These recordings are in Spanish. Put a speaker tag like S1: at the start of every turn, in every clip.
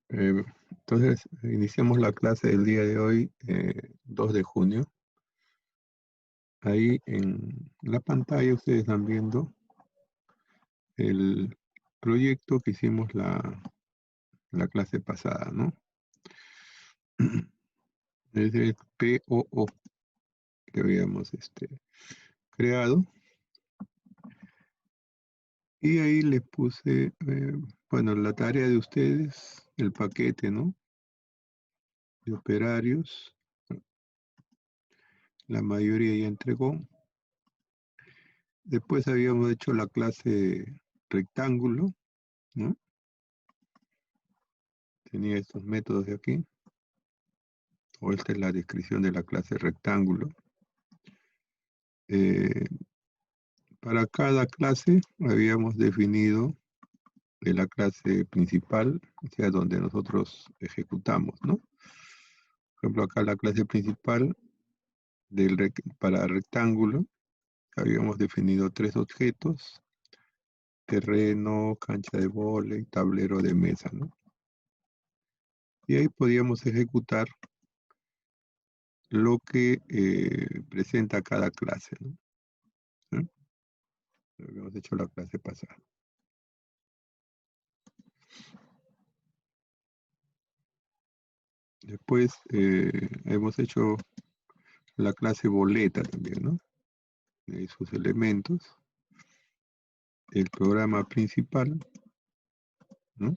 S1: Entonces, iniciamos la clase del día de hoy, 2 de junio. Ahí en la pantalla ustedes están viendo el proyecto que hicimos la clase pasada, ¿no? Es el POO que habíamos creado. Y ahí le puse, bueno, la tarea de ustedes, el paquete, ¿no? De operarios. La mayoría ya entregó. Después habíamos hecho la clase rectángulo, ¿no? Tenía estos métodos de aquí. O esta es la descripción de la clase rectángulo. Eh, para cada clase habíamos definido la clase principal, o sea, donde nosotros ejecutamos, ¿no? Por ejemplo, acá la clase principal para rectángulo, habíamos definido 3 objetos: terreno, cancha de vóley, tablero de mesa, ¿no? Y ahí podíamos ejecutar lo que presenta cada clase, ¿no? ¿Eh? Lo que hemos hecho la clase pasada. Después hemos hecho la clase boleta también, ¿no? Sus elementos, el programa principal, ¿no?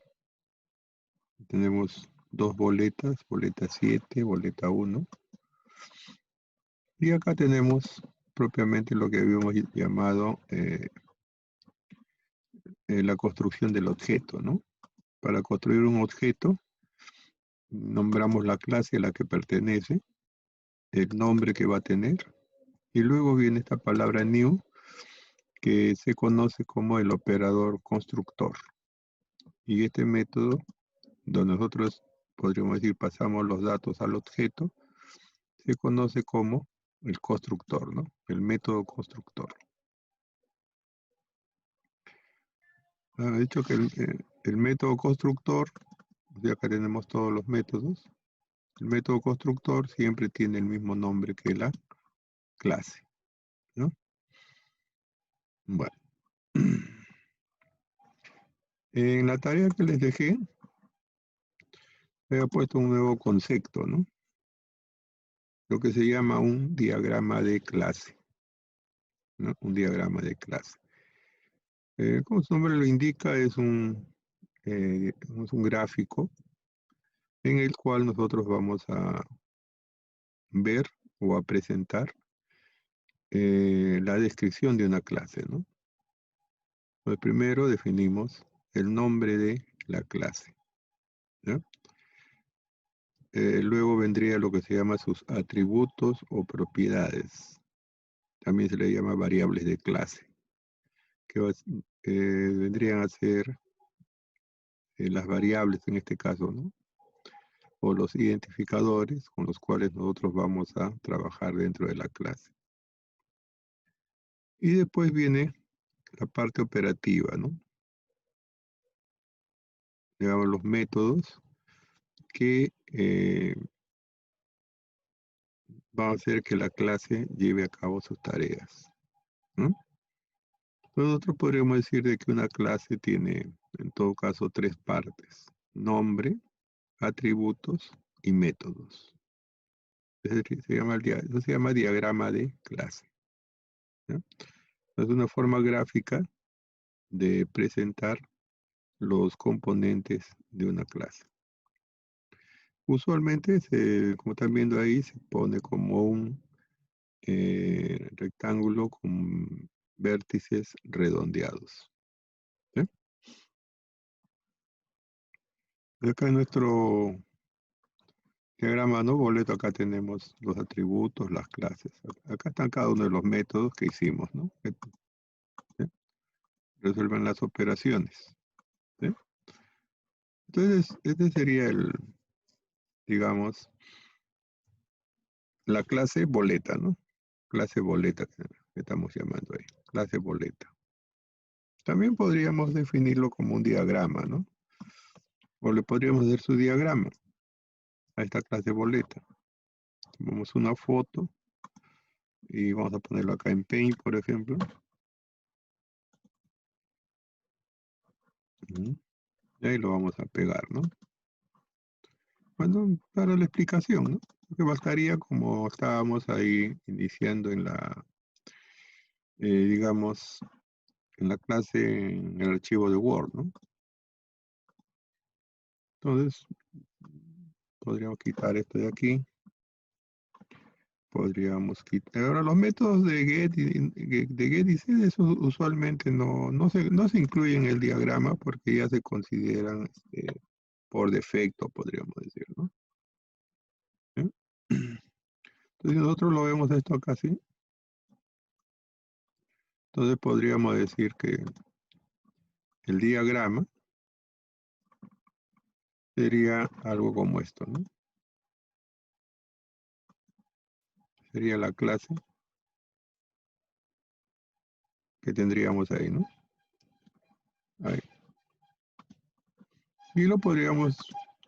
S1: Tenemos 2 boletas, boleta 7, boleta 1. Y acá tenemos propiamente lo que habíamos llamado la construcción del objeto, ¿no? Para construir un objeto, nombramos la clase a la que pertenece, el nombre que va a tener, y luego viene esta palabra new, que se conoce como el operador constructor. Y este método, donde nosotros podríamos decir pasamos los datos al objeto, se conoce como el constructor, ¿no? El método constructor. Ha dicho que el método constructor, ya que tenemos todos los métodos, el método constructor siempre tiene el mismo nombre que la clase, ¿no? Bueno. En la tarea que les dejé, he puesto un nuevo concepto, ¿no? Lo que se llama un diagrama de clase, ¿no? Un diagrama de clase. Como su nombre lo indica, es un gráfico en el cual nosotros vamos a ver o a presentar la descripción de una clase, ¿no? Pues primero definimos el nombre de la clase, ¿no? Luego vendría lo que se llama sus atributos o propiedades. También se le llama variables de clase, que vendrían a ser las variables en este caso, ¿no? O los identificadores con los cuales nosotros vamos a trabajar dentro de la clase. Y después viene la parte operativa, ¿no? Digamos, los métodos que van a hacer que la clase lleve a cabo sus tareas, ¿no? Nosotros podríamos decir de que una clase tiene, en todo caso, 3 partes: nombre, atributos y métodos. Es decir, eso se llama diagrama de clase, ¿no? Es una forma gráfica de presentar los componentes de una clase. Usualmente, como están viendo ahí, se pone como un rectángulo con vértices redondeados, ¿sí? Acá en nuestro diagrama, ¿no? Boleto, acá tenemos los atributos, las clases. Acá están cada uno de los métodos que hicimos, ¿no? Que, ¿sí? Resuelven las operaciones, ¿sí? Entonces, este sería digamos, la clase boleta, ¿no? Clase boleta que estamos llamando ahí, clase boleta. También podríamos definirlo como un diagrama, ¿no? O le podríamos hacer su diagrama a esta clase boleta. Tomamos una foto y vamos a ponerlo acá en Paint, por ejemplo. Y ahí lo vamos a pegar, ¿no? Bueno, para la explicación, ¿no? Que bastaría como estábamos ahí iniciando en la, digamos, en la clase, en el archivo de Word, ¿no? Entonces, podríamos quitar esto de aquí. Podríamos quitar. Ahora, los métodos de get y set, eso usualmente no se incluyen en el diagrama porque ya se consideran por defecto, podríamos decir, ¿no? ¿Eh? Entonces, nosotros lo vemos esto acá, ¿sí? Entonces, podríamos decir que el diagrama sería algo como esto, ¿no? Sería la clase que tendríamos ahí, ¿no? Ahí. Y lo podríamos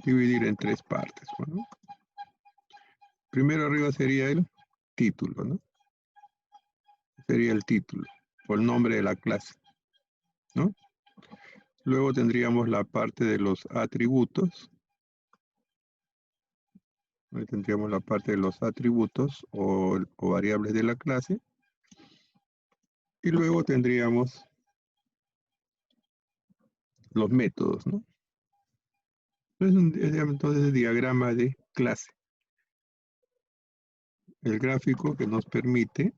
S1: dividir en tres partes, ¿no? Primero arriba sería el título, ¿no? Sería el título o el nombre de la clase, ¿no? Luego tendríamos la parte de los atributos. Ahí tendríamos la parte de los atributos o variables de la clase. Y luego tendríamos los métodos, ¿no? Entonces el diagrama de clase. El gráfico que nos permite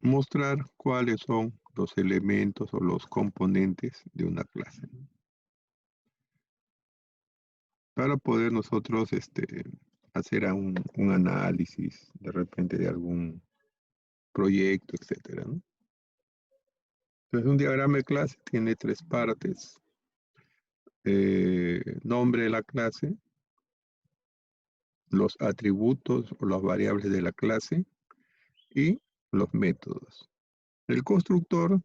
S1: mostrar cuáles son los elementos o los componentes de una clase, ¿no? Para poder nosotros hacer un análisis de repente de algún proyecto, etcétera, ¿no? Entonces un diagrama de clase tiene tres partes. Nombre de la clase, los atributos o las variables de la clase y los métodos. El constructor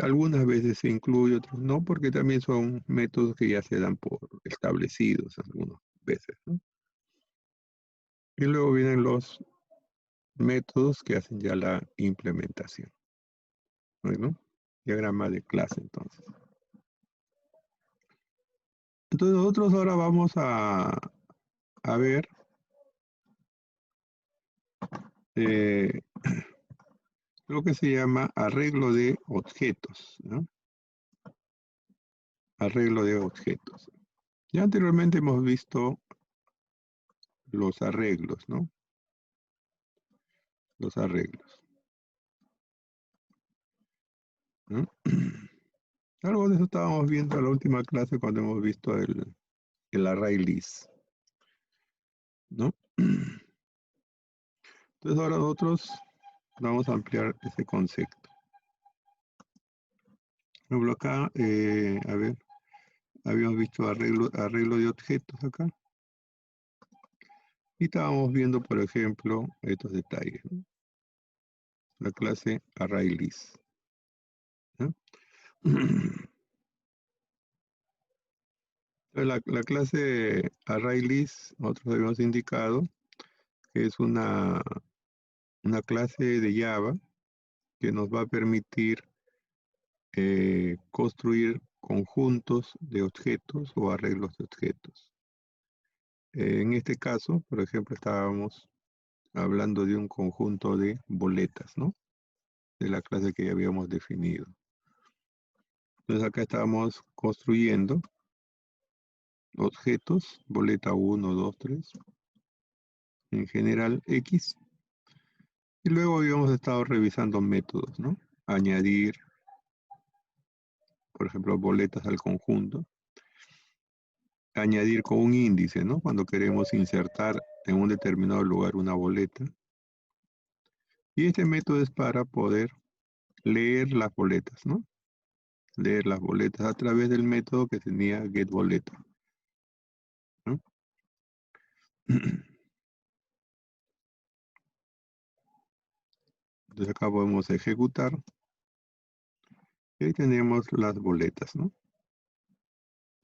S1: algunas veces se incluye, otras no, porque también son métodos que ya se dan por establecidos algunas veces, ¿no? Y luego vienen los métodos que hacen ya la implementación. Bueno, diagrama de clase entonces. Entonces nosotros ahora vamos a ver eh, lo que se llama arreglo de objetos, ¿no? Arreglo de objetos. Ya anteriormente hemos visto los arreglos, ¿no? Los arreglos, ¿no? Algo de eso estábamos viendo en la última clase cuando hemos visto el array list, ¿no? Entonces ahora nosotros vamos a ampliar ese concepto. Por ejemplo, acá, a ver, habíamos visto arreglo de objetos acá. Y estábamos viendo, por ejemplo, estos detalles, ¿no? La clase ArrayList, ¿no? La clase ArrayList, nosotros habíamos indicado que es una clase de Java que nos va a permitir construir conjuntos de objetos o arreglos de objetos. En este caso, por ejemplo, estábamos hablando de un conjunto de boletas, ¿no? De la clase que ya habíamos definido. Entonces acá estábamos construyendo objetos, boleta 1, 2, 3, en general X. Y luego habíamos estado revisando métodos, ¿no? Añadir, por ejemplo, boletas al conjunto. Añadir con un índice, ¿no? Cuando queremos insertar en un determinado lugar una boleta. Y este método es para poder leer las boletas, ¿no? Leer las boletas a través del método que tenía getBoleta, ¿no? Entonces acá podemos ejecutar y ahí tenemos las boletas, ¿no?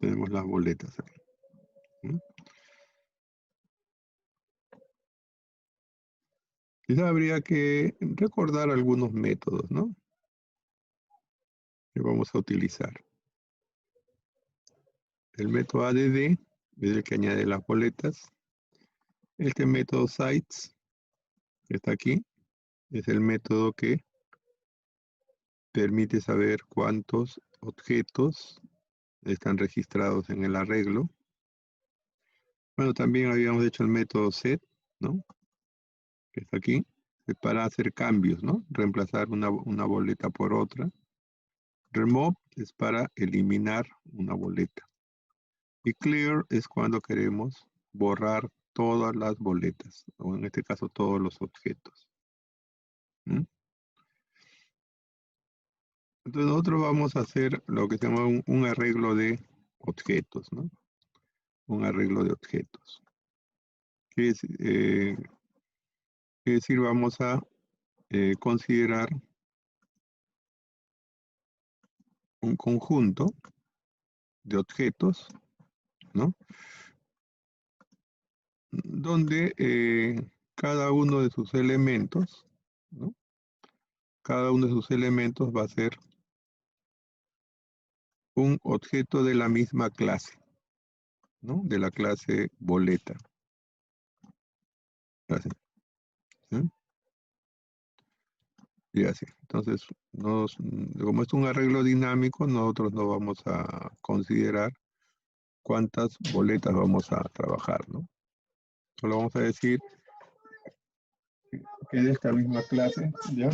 S1: Tenemos las boletas aquí. ¿Mm? Quizá habría que recordar algunos métodos, ¿no? Que vamos a utilizar. El método ADD es el que añade las boletas. Este método sites, que está aquí, es el método que permite saber cuántos objetos están registrados en el arreglo. Bueno, también habíamos hecho el método set, ¿no? Que está aquí, para hacer cambios, ¿no? Reemplazar una boleta por otra. Remove es para eliminar una boleta. Y clear es cuando queremos borrar todas las boletas, o en este caso todos los objetos. ¿Mm? Entonces nosotros vamos a hacer lo que se llama un arreglo de objetos, ¿no? Un arreglo de objetos. Es decir, vamos a considerar un conjunto de objetos, ¿no? Donde cada uno de sus elementos, ¿no? Cada uno de sus elementos va a ser un objeto de la misma clase, ¿no? De la clase boleta. Así, ¿sí? Y así. Entonces, como es un arreglo dinámico, nosotros no vamos a considerar cuántas boletas vamos a trabajar, ¿no? Solo vamos a decir que de esta misma clase, ¿ya?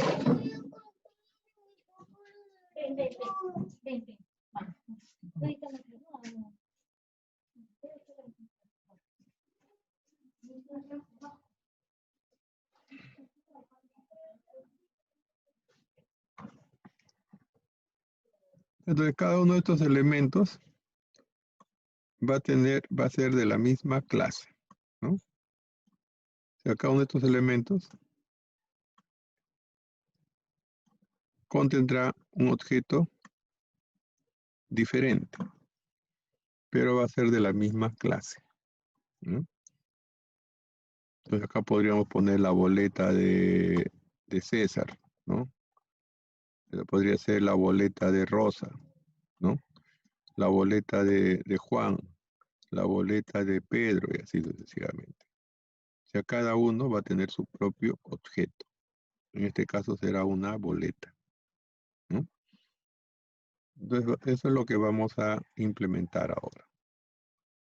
S1: Entonces, cada uno de estos elementos va a ser de la misma clase, ¿no? O sea, cada uno de estos elementos contendrá un objeto diferente, pero va a ser de la misma clase, ¿no? Entonces acá podríamos poner la boleta de César, ¿no? Podría ser la boleta de Rosa, ¿no? La boleta de Juan, la boleta de Pedro y así sucesivamente. O sea, cada uno va a tener su propio objeto. En este caso será una boleta, ¿no? Entonces, eso es lo que vamos a implementar ahora,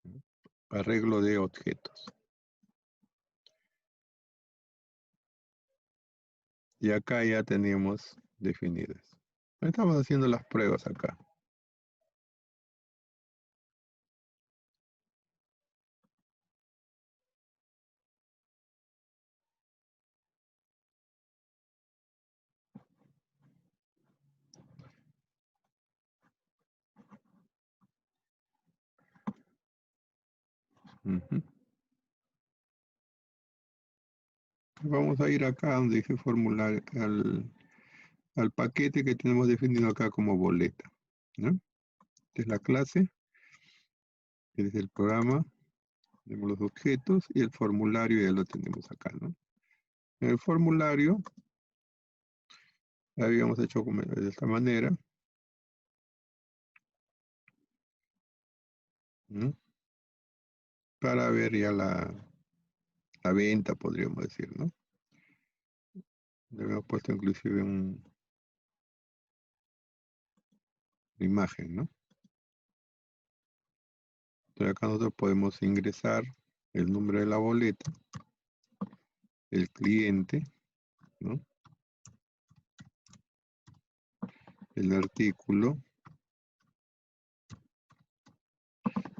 S1: ¿no? Arreglo de objetos. Y acá ya tenemos definidas. Estamos haciendo las pruebas acá. Ujú. Vamos a ir acá donde dice formular al paquete que tenemos definido acá como boleta, ¿no? Esta es la clase, este es el programa, tenemos los objetos y el formulario ya lo tenemos acá, ¿no? En el formulario lo habíamos hecho de esta manera, ¿no? Para ver ya la venta, podríamos decir, ¿no? Le habíamos puesto inclusive una imagen, ¿no? Entonces acá nosotros podemos ingresar el número de la boleta, el cliente, ¿no? El artículo,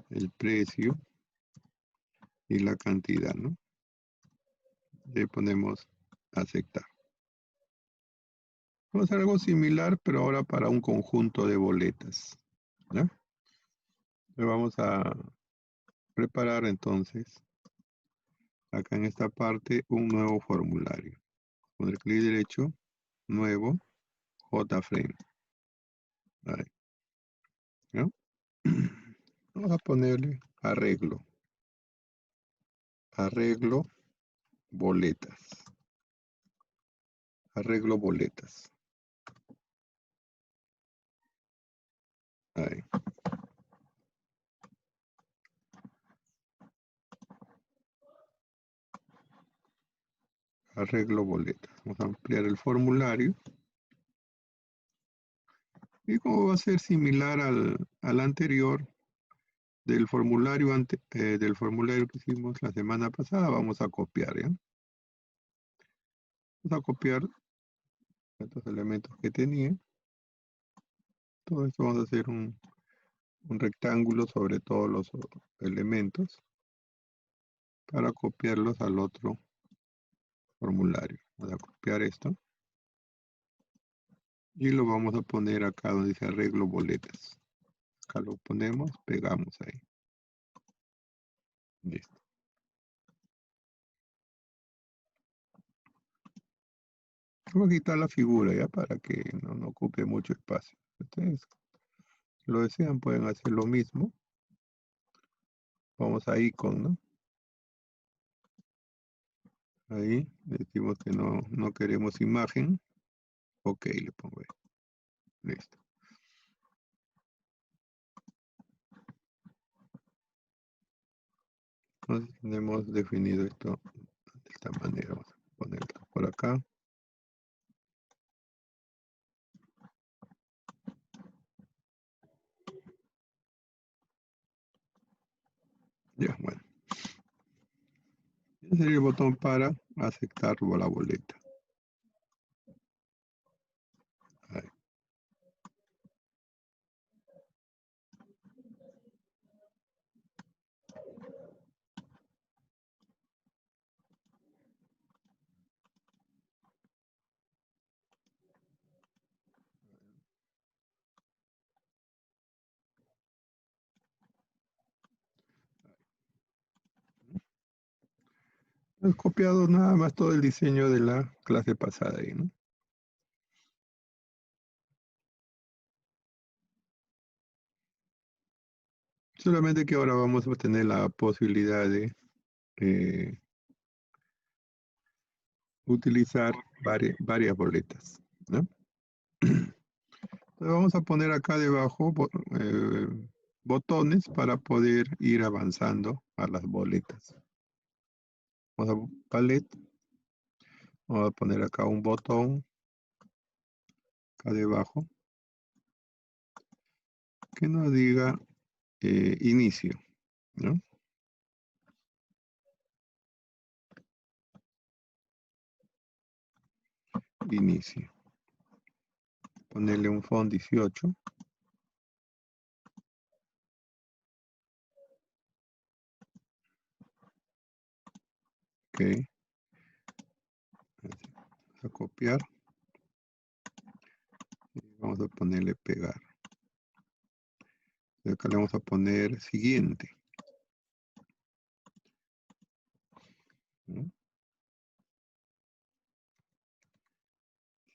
S1: el precio y la cantidad, ¿no? Le ponemos aceptar. Vamos a hacer algo similar, pero ahora para un conjunto de boletas, ¿ya? Le vamos a preparar entonces, acá en esta parte, un nuevo formulario. Poner clic derecho, nuevo, JFrame. Ahí, ¿ya? Vamos a ponerle arreglo. Arreglo boletas. Arreglo boletas. Ahí. Arreglo boletas. Vamos a ampliar el formulario. Y como va a ser similar al anterior del formulario, del formulario que hicimos la semana pasada, vamos a copiar, ¿ya? Vamos a copiar estos elementos que tenía. Todo esto vamos a hacer un rectángulo sobre todos los elementos para copiarlos al otro formulario. Voy a copiar esto y lo vamos a poner acá donde dice arreglo boletas. Acá lo ponemos, pegamos ahí. Listo. Voy a quitar la figura ya para que no ocupe mucho espacio. Ustedes lo desean, pueden hacer lo mismo. Vamos a icon, ¿no? Ahí decimos que no queremos imagen. Ok, le pongo ahí. Listo. Entonces tenemos definido esto de esta manera. Vamos a ponerlo por acá. Ya, bueno. Ese sería el botón para aceptar la boleta. Ahí. He copiado nada más todo el diseño de la clase pasada ahí, ¿no? Solamente que ahora vamos a tener la posibilidad de utilizar varias boletas, ¿no? Entonces vamos a poner acá debajo botones para poder ir avanzando a las boletas. Vamos a palette. Vamos a poner acá un botón acá debajo que nos diga inicio, ¿no? Inicio. Ponerle un font 18. Ok. Vamos a copiar. Y vamos a ponerle pegar. Y acá le vamos a poner siguiente. ¿No?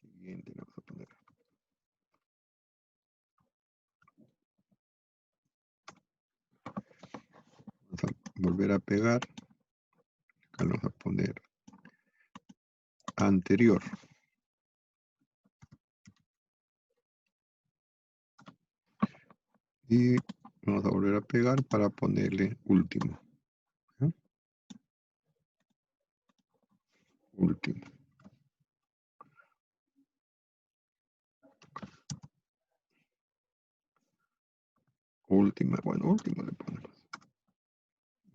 S1: Siguiente le vamos a poner. Vamos a volver a pegar. Acá le vamos a poner anterior. Y vamos a volver a pegar para ponerle último. ¿No? Último. Última. Bueno, último le ponemos.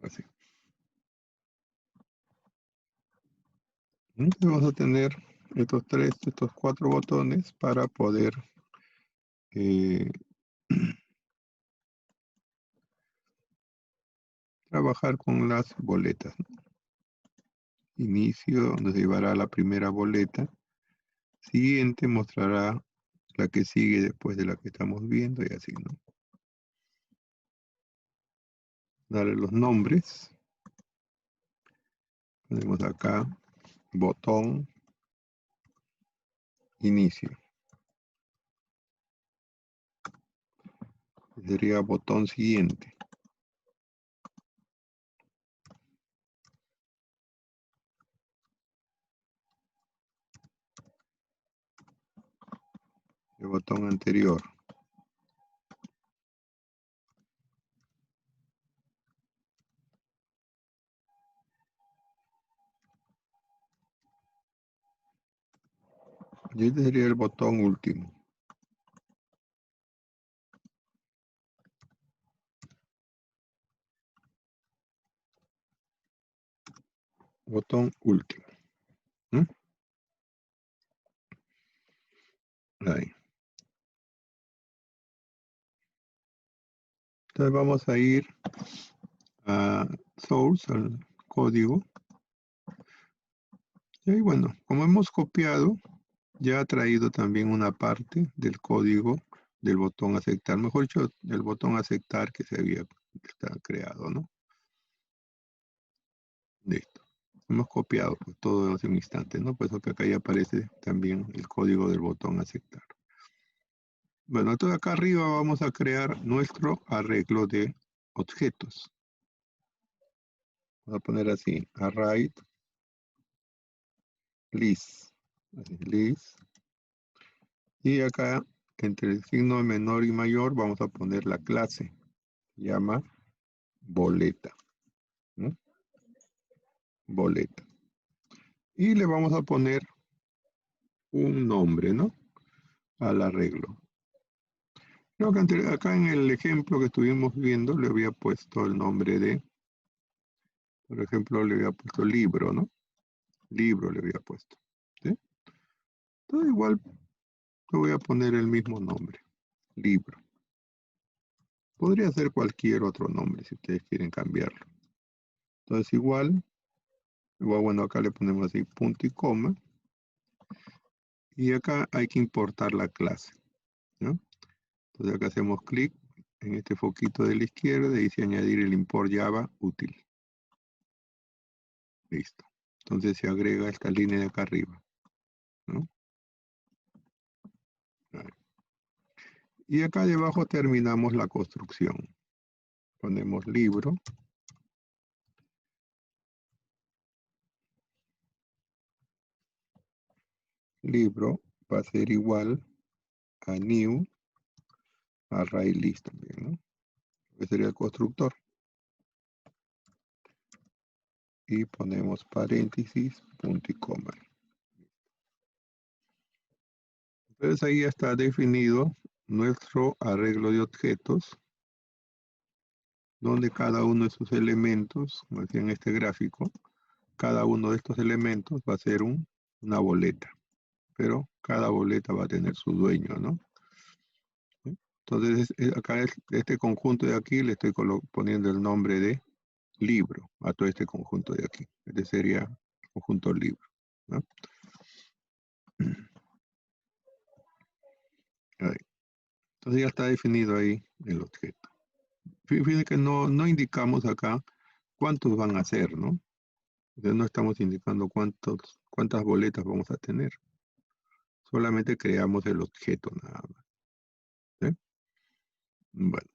S1: Así. Entonces vamos a tener estos 4 botones para poder trabajar con las boletas, ¿no? Inicio, nos llevará a la primera boleta. Siguiente mostrará la que sigue después de la que estamos viendo y así, ¿no? Darle los nombres. Ponemos acá botón inicio. Sería botón siguiente. el botón anterior. Y este sería el botón último. Botón último. ¿Mm? Ahí. Entonces vamos a ir a source, al código. Y bueno, como hemos copiado, ya ha traído también una parte del código del botón aceptar. Mejor dicho, el botón aceptar que se había creado, ¿no? Listo. Hemos copiado pues, todo en un instante, ¿no? Por eso que acá ya aparece también el código del botón aceptar. Bueno, entonces acá arriba vamos a crear nuestro arreglo de objetos. Vamos a poner así, array list. Así, list. Y acá, entre el signo menor y mayor, vamos a poner la clase. Se llama boleta. ¿No? Boleta. Y le vamos a poner un nombre, ¿no? Al arreglo. Creo que acá en el ejemplo que estuvimos viendo le había puesto el nombre de, por ejemplo, le había puesto libro, ¿no? Libro le había puesto. ¿Sí? Entonces igual le voy a poner el mismo nombre, libro. Podría ser cualquier otro nombre si ustedes quieren cambiarlo. Entonces igual, bueno, acá le ponemos así punto y coma. Y acá hay que importar la clase, ¿no? Entonces acá hacemos clic en este foquito de la izquierda y dice añadir el import Java útil. Listo. Entonces se agrega esta línea de acá arriba, ¿no? Y acá debajo terminamos la construcción. Ponemos libro. Libro va a ser igual a new array list también, ¿no? Ese sería el constructor. Y ponemos paréntesis, punto y coma. Entonces ahí ya está definido nuestro arreglo de objetos, donde cada uno de sus elementos, como decía en este gráfico, cada uno de estos elementos va a ser una boleta, pero cada boleta va a tener su dueño, ¿no? Entonces, acá este conjunto de aquí le estoy poniendo el nombre de libro a todo este conjunto de aquí. Este sería el conjunto libro, ¿no? Ahí. Entonces ya está definido ahí el objeto. Fíjense que no indicamos acá cuántos van a ser, ¿no? Entonces no estamos indicando cuántas boletas vamos a tener. Solamente creamos el objeto nada más. ¿Sí? Bueno.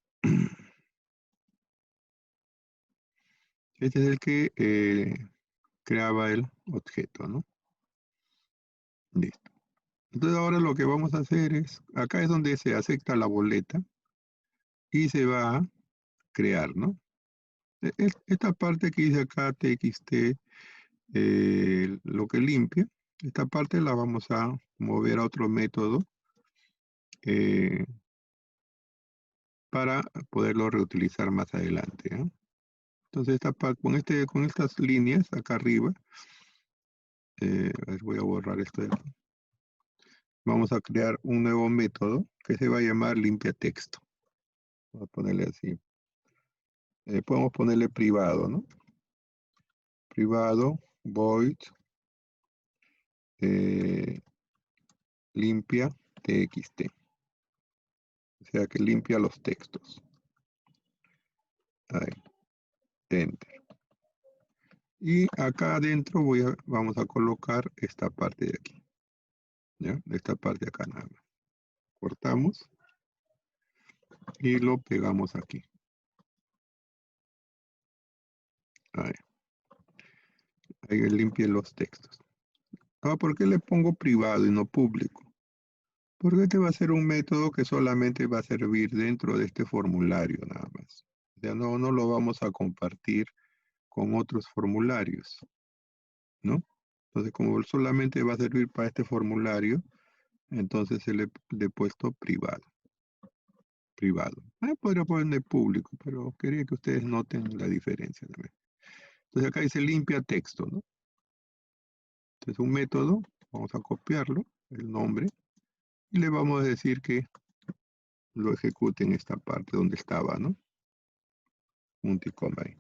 S1: Este es el que creaba el objeto, ¿no? Listo. Entonces ahora lo que vamos a hacer es, acá es donde se acepta la boleta y se va a crear, ¿no? Esta parte que dice acá txt, lo que limpia, esta parte la vamos a mover a otro método eh, para poderlo reutilizar más adelante, ¿eh? Entonces con estas líneas acá arriba, a ver, voy a borrar esto de aquí. Vamos a crear un nuevo método que se va a llamar limpia texto. Vamos a ponerle así. Podemos ponerle privado, ¿no? Privado, void, limpia txt. O sea que limpia los textos. Ahí, enter. Y acá adentro vamos a colocar esta parte de aquí. ¿Ya? Esta parte de acá nada más. Cortamos y lo pegamos aquí. Ahí. Ahí limpie los textos. Ahora, ¿por qué le pongo privado y no público? Porque este va a ser un método que solamente va a servir dentro de este formulario nada más. O sea, no lo vamos a compartir con otros formularios, ¿no? Entonces, como solamente va a servir para este formulario, entonces le he puesto privado. Privado. Podría poner público, pero quería que ustedes noten la diferencia también. Entonces acá dice limpia texto, ¿no? Entonces un método, vamos a copiarlo, el nombre, y le vamos a decir que lo ejecute en esta parte donde estaba, ¿no? Punto y coma ahí.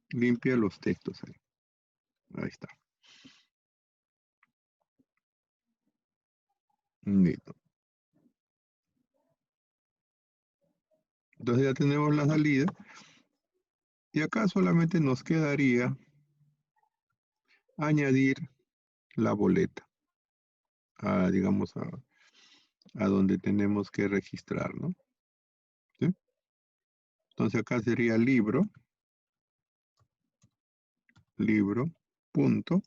S1: Limpia los textos ahí. Ahí está. Listo. Entonces ya tenemos la salida. Y acá solamente nos quedaría añadir la boleta, digamos, a donde tenemos que registrar, ¿no? ¿Sí? Entonces acá sería libro, punto,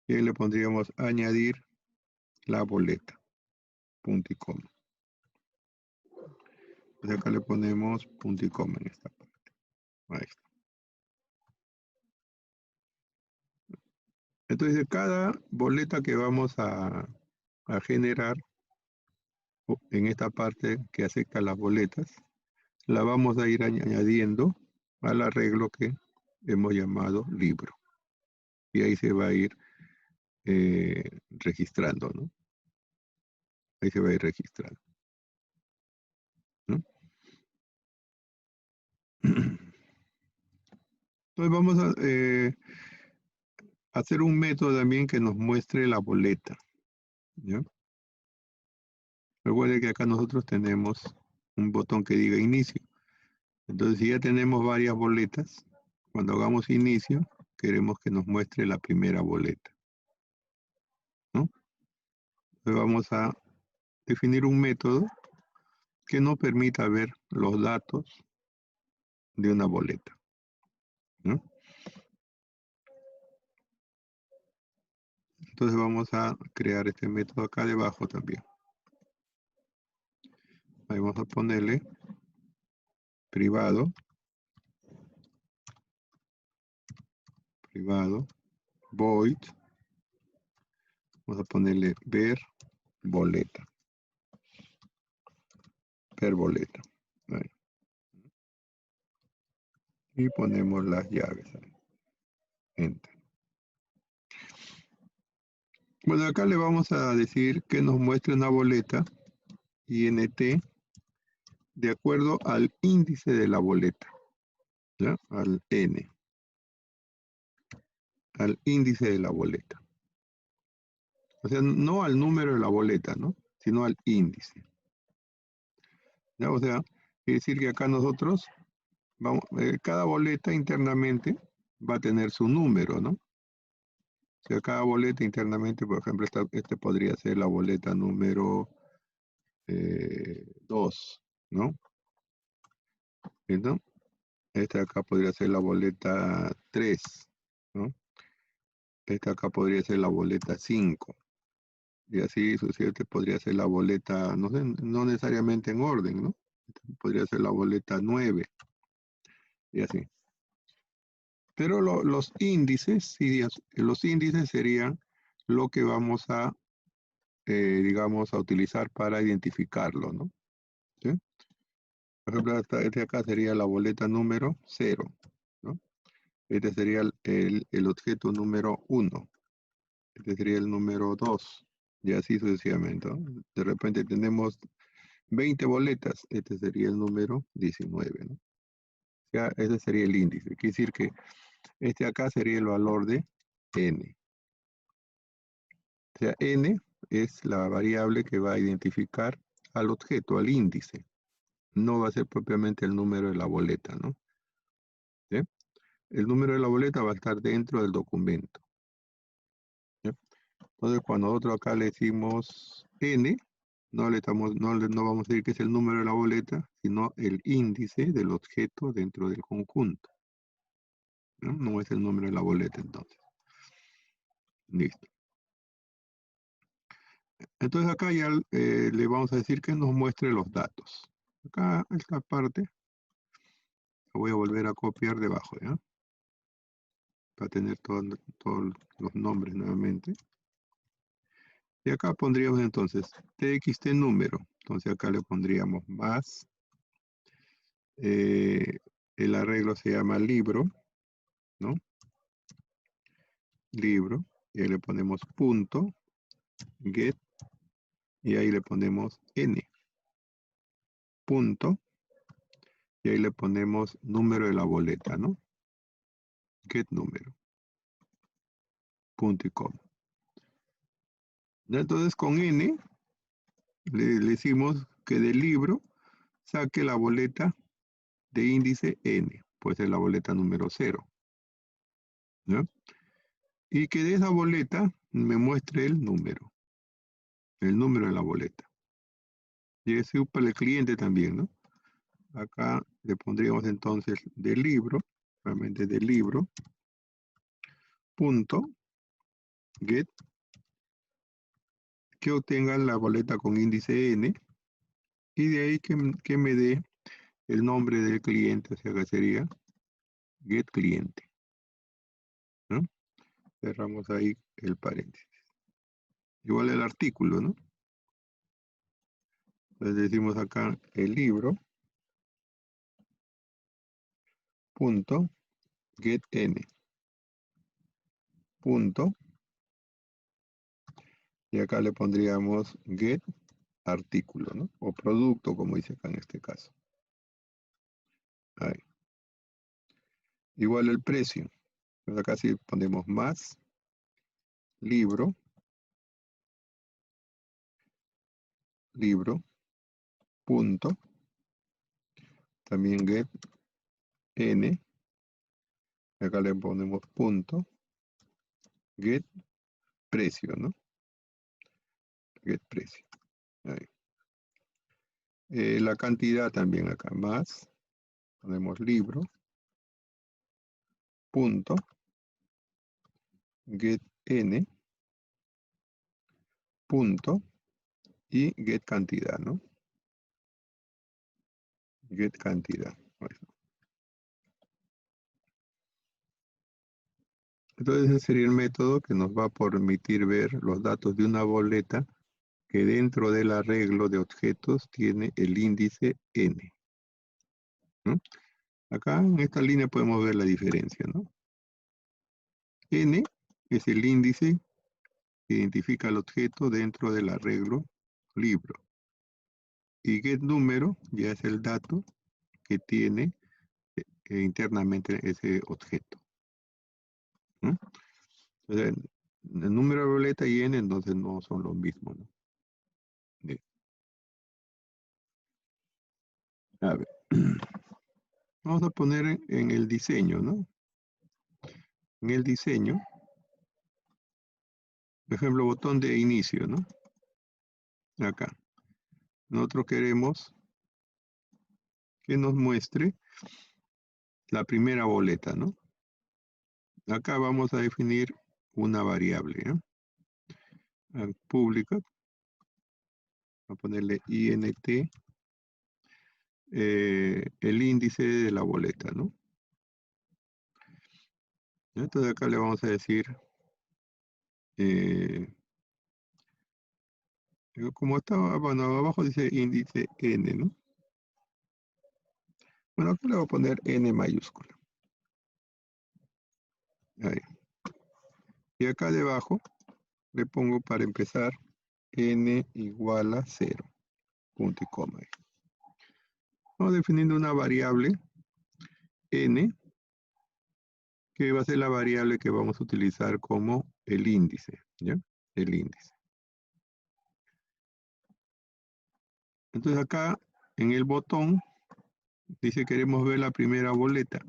S1: y ahí le pondríamos añadir la boleta, punto y coma. Entonces acá le ponemos punto y coma en esta parte. Ahí está. Entonces cada boleta que vamos a generar en esta parte que acepta las boletas, la vamos a ir añadiendo al arreglo que hemos llamado libro. Y ahí se va a ir registrando, ¿no? Ahí se va a ir registrando, ¿no? Entonces vamos a hacer un método también que nos muestre la boleta, ¿ya? Recuerde que acá nosotros tenemos un botón que diga inicio. Entonces, si ya tenemos varias boletas, cuando hagamos inicio, queremos que nos muestre la primera boleta, ¿no? Entonces vamos a definir un método que nos permita ver los datos de una boleta, ¿no? Entonces vamos a crear este método acá debajo también. Ahí vamos a ponerle privado, void, vamos a ponerle ver boleta, Ahí. Y ponemos las llaves ahí. Enter. Bueno, acá le vamos a decir que nos muestre una boleta INT de acuerdo al índice de la boleta, ¿ya? Al N, al índice de la boleta. O sea, no al número de la boleta, ¿no? Sino al índice. ¿Ya? O sea, quiere decir que acá nosotros, cada boleta internamente va a tener su número, ¿no? O sea, cada boleta internamente, por ejemplo, este podría ser la boleta número 2, ¿no? ¿Entiendes? Esta acá podría ser la boleta 3, ¿no? Esta acá podría ser la boleta 5. Y así sucesivamente podría ser la boleta, no sé, no necesariamente en orden, ¿no? Podría ser la boleta 9. Y así. Pero los índices, los índices serían lo que vamos a, digamos, a utilizar para identificarlo, ¿no? ¿Sí? Por ejemplo, este acá sería la boleta número 0, ¿no? Este sería el objeto número 1. Este sería el número 2. Y así sucesivamente, ¿no? De repente tenemos 20 boletas. Este sería el número 19, ¿no? O sea, ese sería el índice. Quiere decir que este acá sería el valor de n. O sea, n es la variable que va a identificar al objeto, al índice. No va a ser propiamente el número de la boleta, ¿no? ¿Sí? El número de la boleta va a estar dentro del documento. ¿Sí? Entonces, cuando nosotros acá le decimos n, no vamos a decir que es el número de la boleta, sino el índice del objeto dentro del conjunto. ¿No? No es el número de la boleta, entonces. Listo. Entonces acá ya le vamos a decir que nos muestre los datos. Acá esta parte la voy a volver a copiar debajo, ¿ya? Para tener todos los nombres nuevamente. Y acá pondríamos entonces txt número. Entonces acá le pondríamos más. El arreglo se llama libro, ¿no? Libro. Y ahí le ponemos punto, get. Y ahí le ponemos n. Punto. Y ahí le ponemos número de la boleta, ¿no? Get número. Punto y coma. Entonces con n le decimos que del libro saque la boleta de índice n, pues es la boleta número 0, ¿no? Y que de esa boleta me muestre el número de la boleta. Y eso para el cliente también, ¿no? Acá le pondríamos entonces del libro, realmente del libro, punto, get, que obtenga la boleta con índice n, y de ahí que me dé el nombre del cliente, o sea que sería get cliente, ¿no? Cerramos ahí el paréntesis. Igual el artículo, ¿no? Entonces decimos acá el libro, punto, get n, punto, y acá le pondríamos get artículo, ¿no? O producto, como dice acá en este caso. Ahí. Igual el precio. Entonces acá sí ponemos más, libro, punto, también get n, acá le ponemos punto, get precio, ¿no? Get precio. Ahí. La cantidad también acá, más, ponemos libro, punto, get n, punto, y get cantidad, ¿no? Get cantidad. Bueno. Entonces ese sería el método que nos va a permitir ver los datos de una boleta que dentro del arreglo de objetos tiene el índice n, ¿no? Acá en esta línea podemos ver la diferencia, ¿no? N es el índice que identifica el objeto dentro del arreglo libro. Y get número ya es el dato que tiene internamente ese objeto, ¿no? Entonces, el número de boleta y n entonces no son lo mismo, ¿no? Bien. A ver. Vamos a poner en el diseño, ¿no? En el diseño, por ejemplo, botón de inicio, ¿no? Acá. Nosotros queremos que nos muestre la primera boleta, ¿no? Acá vamos a definir una variable, ¿no? Pública. A ponerle int, el índice de la boleta, ¿no? Entonces acá le vamos a decir, como estaba, bueno, abajo dice índice n, ¿no? Bueno, acá le voy a poner n mayúscula. Ahí. Y acá debajo le pongo para empezar n igual a 0, punto y coma. Vamos definiendo una variable n, que va a ser la variable que vamos a utilizar como el índice, ¿ya? El índice. Entonces acá en el botón dice queremos ver la primera boleta.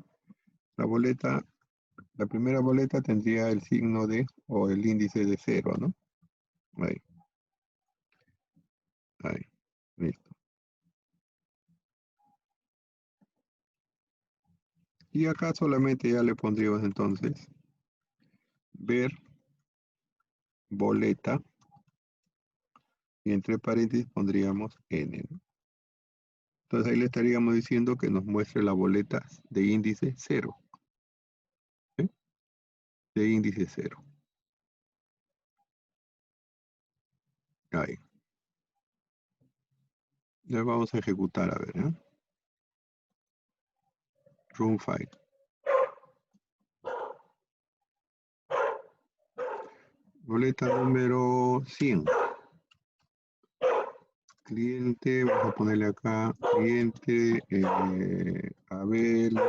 S1: La primera boleta tendría el signo de, o el índice de 0, ¿no? Ahí. Ahí. Listo. Y acá solamente ya le pondríamos entonces ver boleta Y entre paréntesis pondríamos N, ¿no? Entonces ahí le estaríamos diciendo que nos muestre la boleta de índice 0. ¿Sí? De índice 0. Ahí. Ya vamos a ejecutar, a ver, ¿eh? Run file. Boleta número 100. Cliente, vamos a ponerle acá, cliente Abel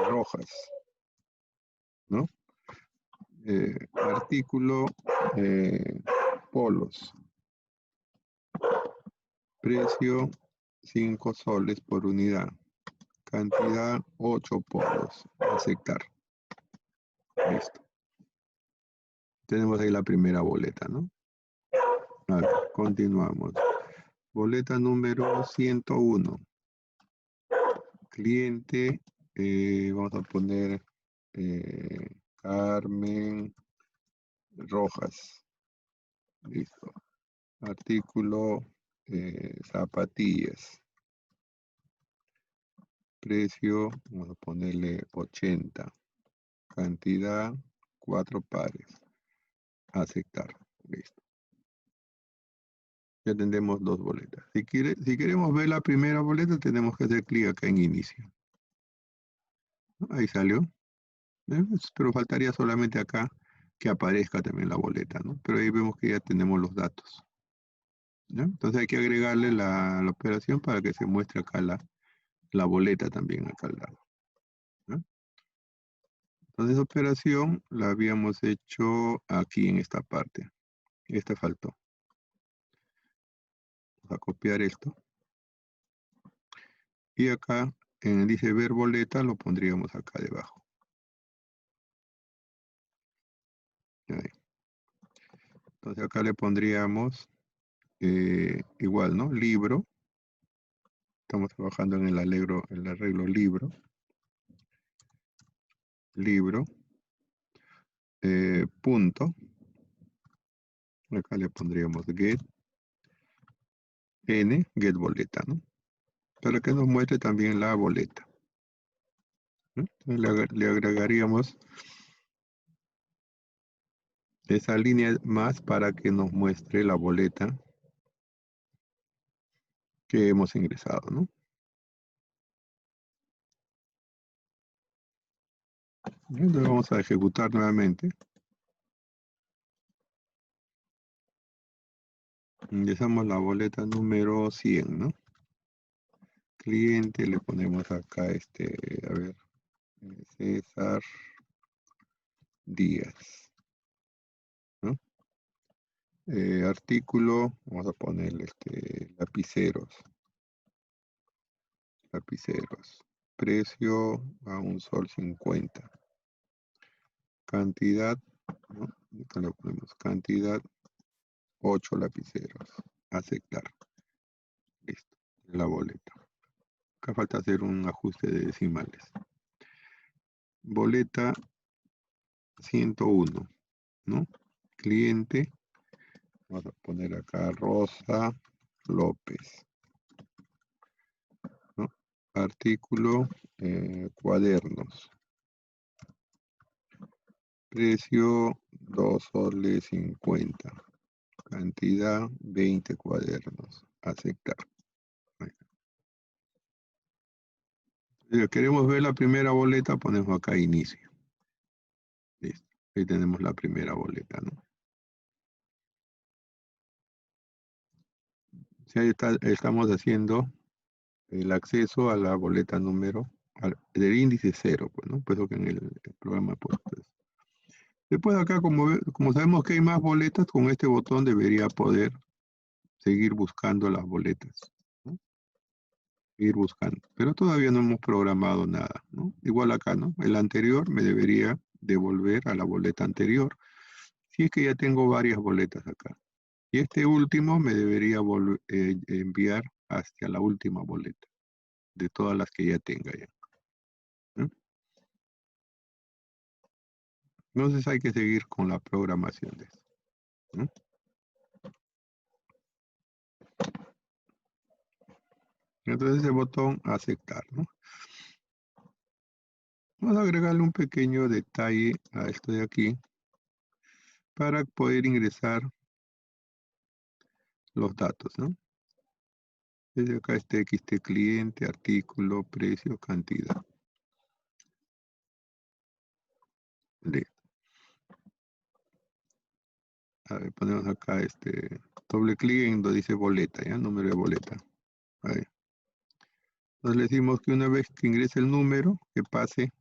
S1: Rojas, ¿no? Artículo polos. Precio 5 soles por unidad. Cantidad 8 polos. Aceptar. Listo. Tenemos ahí la primera boleta, ¿no? A ver, continuamos. Boleta número 101. Cliente, vamos a poner Carmen Rojas. Listo. Artículo zapatillas. Precio, vamos a ponerle 80. Cantidad 4 pares. Aceptar. Listo. Ya tendremos 2 boletas. Si queremos ver la primera boleta, tenemos que hacer clic acá en inicio. Ahí salió. Pero faltaría solamente acá que aparezca también la boleta, ¿no? Pero ahí vemos que ya tenemos los datos. ¿Ya? Entonces hay que agregarle la operación para que se muestre acá la boleta también acá al lado. ¿Ya? Entonces esa operación la habíamos hecho aquí en esta parte. Esta faltó. Vamos a copiar esto. Y acá, dice ver boleta, lo pondríamos acá debajo. Ahí. Entonces acá le pondríamos igual, ¿no? Libro. Estamos trabajando en el arreglo libro. Libro. Punto. Acá le pondríamos get. Get boleta, ¿no? Para que nos muestre también la boleta. Entonces le agregaríamos esa línea más para que nos muestre la boleta que hemos ingresado, ¿no? Entonces vamos a ejecutar nuevamente. Ingresamos la boleta número 100, ¿no? Cliente, le ponemos acá a ver, César Díaz, ¿no? Artículo, vamos a ponerle lapiceros. Lapiceros. Precio a 1,50 sol. Cantidad, ¿no? Acá le ponemos cantidad 8 lapiceros. Aceptar. Listo. La boleta. Acá falta hacer un ajuste de decimales. Boleta 101, ¿no? Cliente, vamos a poner acá Rosa López, ¿no? Artículo, cuadernos. Precio 2,50 soles. Cantidad 20 cuadernos. Aceptar. Si queremos ver la primera boleta, ponemos acá inicio. Listo. Ahí tenemos la primera boleta, ¿no? Si ahí estamos haciendo el acceso a la boleta número del índice 0, pues, ¿no? Pues lo que en el programa he puesto eso. Después acá, como sabemos que hay más boletas, con este botón debería poder seguir buscando las boletas, ¿no? Ir buscando. Pero todavía no hemos programado nada, ¿no? Igual acá, ¿no? El anterior me debería devolver a la boleta anterior, si es que ya tengo varias boletas acá. Y este último me debería enviar hacia la última boleta, de todas las que ya tenga ya. ¿No? Entonces hay que seguir con la programación de esto, ¿no? Entonces el botón aceptar, ¿no? Vamos a agregarle un pequeño detalle a esto de aquí para poder ingresar los datos, ¿no? Desde acá este TXT cliente, artículo, precio, cantidad. Listo. A ver, ponemos acá doble clic en donde dice boleta, ¿ya? Número de boleta. Ahí. Entonces le decimos que una vez que ingrese el número, que pase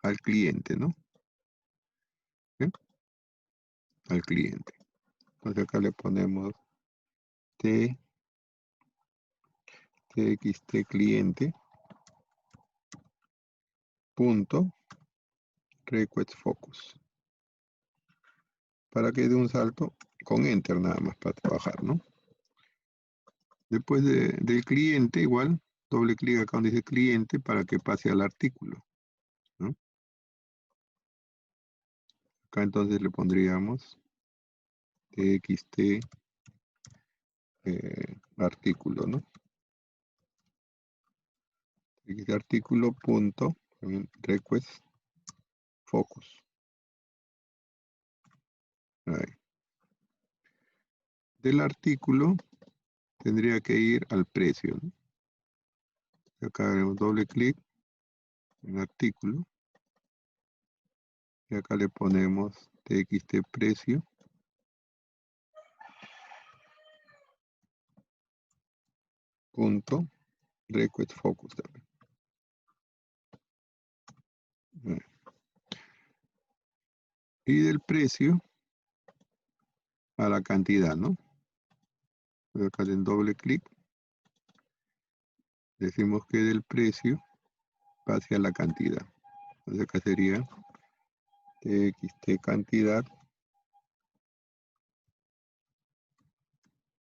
S1: al cliente, ¿no? ¿Sí? Al cliente. Entonces acá le ponemos txt cliente punto request focus. Para que dé un salto con enter nada más para trabajar, ¿no? Después del cliente, igual, doble clic acá donde dice cliente para que pase al artículo, ¿no? Acá entonces le pondríamos txt artículo, ¿no? Txt artículo punto request focus. Ahí. Del artículo tendría que ir al precio, ¿no? Acá haremos doble clic en artículo y acá le ponemos txt precio punto request focus también. Y del precio a la cantidad, ¿no? Acá en doble clic decimos que del precio pase a la cantidad. Entonces acá sería txt cantidad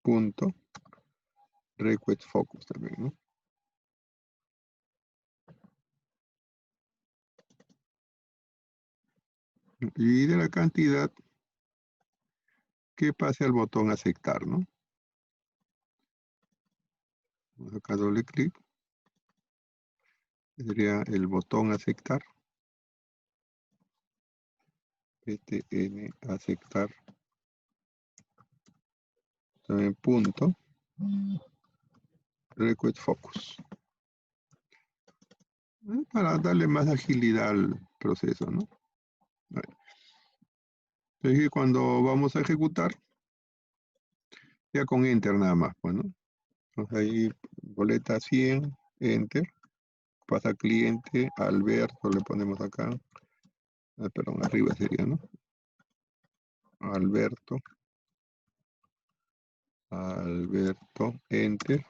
S1: punto request focus también, ¿no? Y de la cantidad que pase al botón aceptar, ¿no? Acá doble clic. Sería el botón aceptar. N aceptar. También punto request focus. Para darle más agilidad al proceso, ¿no? Entonces cuando vamos a ejecutar, ya con enter nada más, pues, ¿no? Entonces ahí boleta 100, enter, pasa cliente, Alberto, le ponemos acá, perdón, arriba sería, ¿no? Alberto, enter,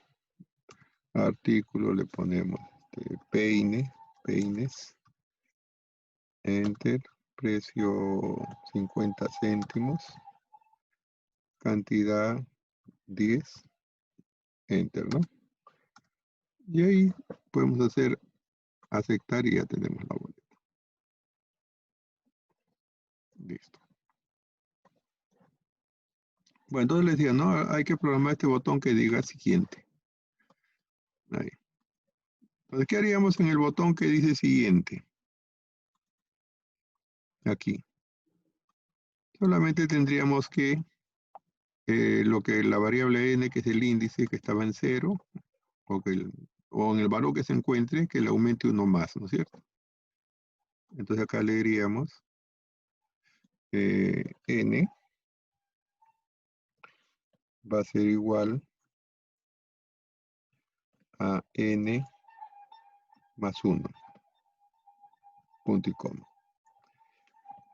S1: artículo le ponemos peines, enter, precio 50 céntimos, cantidad 10, enter, ¿no? Y ahí podemos hacer aceptar y ya tenemos la boleta. Listo. Bueno, entonces les decía, ¿no? Hay que programar este botón que diga siguiente. Ahí. Entonces, ¿qué haríamos en el botón que dice siguiente? Aquí. Solamente tendríamos que, lo que la variable n, que es el índice que estaba en 0, o en el valor que se encuentre, que le aumente uno más, ¿no es cierto? Entonces acá le diríamos n va a ser igual a n más 1, punto y coma.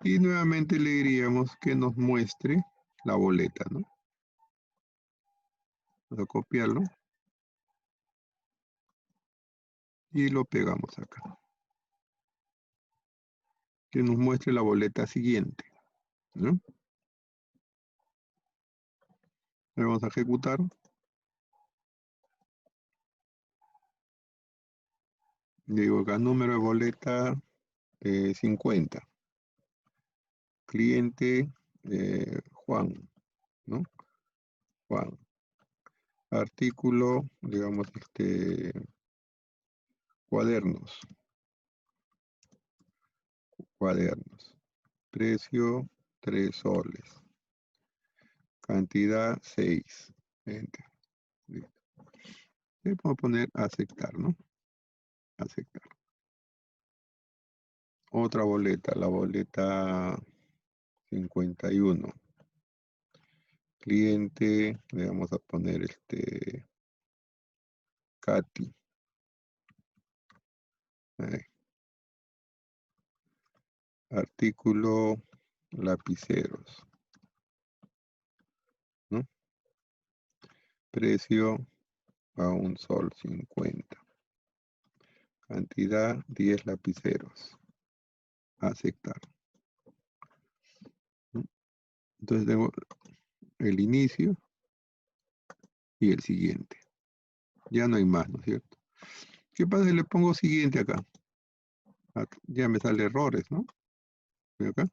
S1: Y nuevamente le diríamos que nos muestre la boleta, ¿no? Vamos a copiarlo. Y lo pegamos acá. Que nos muestre la boleta siguiente, ¿no? Le vamos a ejecutar. Digo acá, número de boleta 50. Cliente Juan, ¿no? Juan. Artículo, digamos, cuadernos. Cuadernos. Precio, 3 soles. Cantidad, 6. Enter. Listo. Le puedo poner aceptar, ¿no? Aceptar. Otra boleta, la boleta 51. Cliente, le vamos a poner Katy. Ahí. Artículo, lapiceros, ¿no? Precio a 1,50 sol. Cantidad, 10 lapiceros. Aceptar, ¿no? Entonces tengo el inicio y el siguiente. Ya no hay más, ¿no es cierto? ¿Qué pasa si le pongo siguiente acá? Ya me sale errores, ¿no? ¿Ve acá?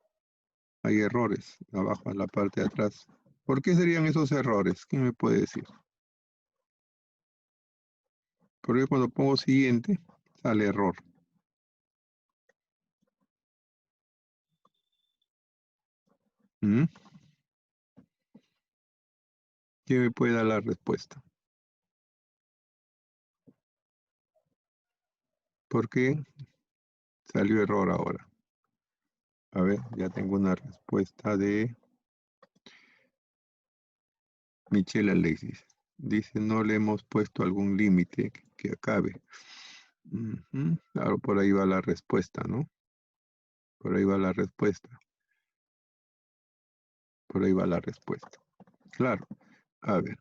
S1: Hay errores abajo en la parte de atrás. ¿Por qué serían esos errores? ¿Quién me puede decir? Porque cuando pongo siguiente, sale error. ¿Mm? ¿Quién me puede dar la respuesta? ¿Por qué salió error ahora? A ver, ya tengo una respuesta de Michelle Alexis. Dice, no le hemos puesto algún límite que acabe. Ujú. Claro, por ahí va la respuesta, ¿no? Por ahí va la respuesta. Por ahí va la respuesta. Claro. A ver.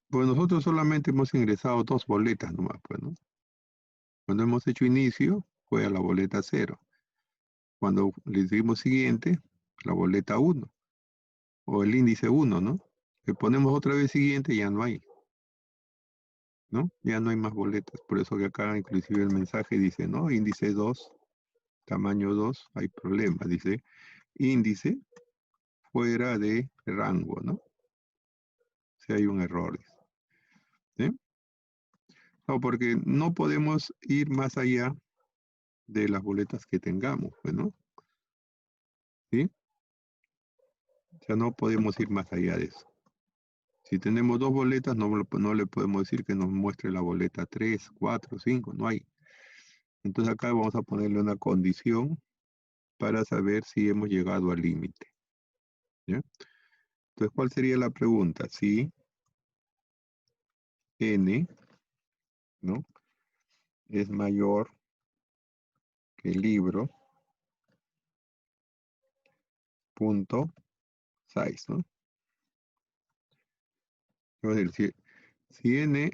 S1: Pues nosotros solamente hemos ingresado 2 boletas nomás, pues, ¿no? Cuando hemos hecho inicio, fue a la boleta 0. Cuando le dimos siguiente, la boleta 1. O el índice 1, ¿no? Le ponemos otra vez siguiente, ya no hay, ¿no? Ya no hay más boletas. Por eso que acá inclusive el mensaje dice, ¿no? Índice 2, tamaño 2, hay problema. Dice, índice fuera de rango, ¿no? Si hay un error. ¿Sí? No, porque no podemos ir más allá de las boletas que tengamos, pues, ¿no? ¿Sí? O sea, no podemos ir más allá de eso. Si tenemos 2 boletas, no le podemos decir que nos muestre la boleta 3, 4, 5, no hay. Entonces acá vamos a ponerle una condición para saber si hemos llegado al límite. ¿Ya? Entonces, ¿cuál sería la pregunta? Si n, ¿no?, es mayor que el libro punto size, ¿no? Es decir, si n,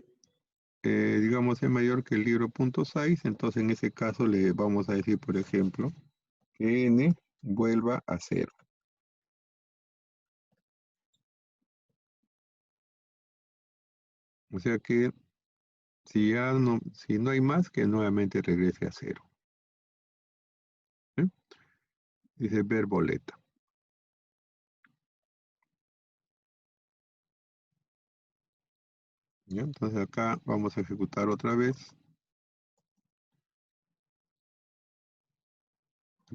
S1: digamos, es mayor que el libro punto size, entonces en ese caso le vamos a decir, por ejemplo, que n vuelva a 0. O sea que si no hay más, que nuevamente regrese a 0. ¿Sí? Dice ver boleta. ¿Ya? Entonces acá vamos a ejecutar otra vez.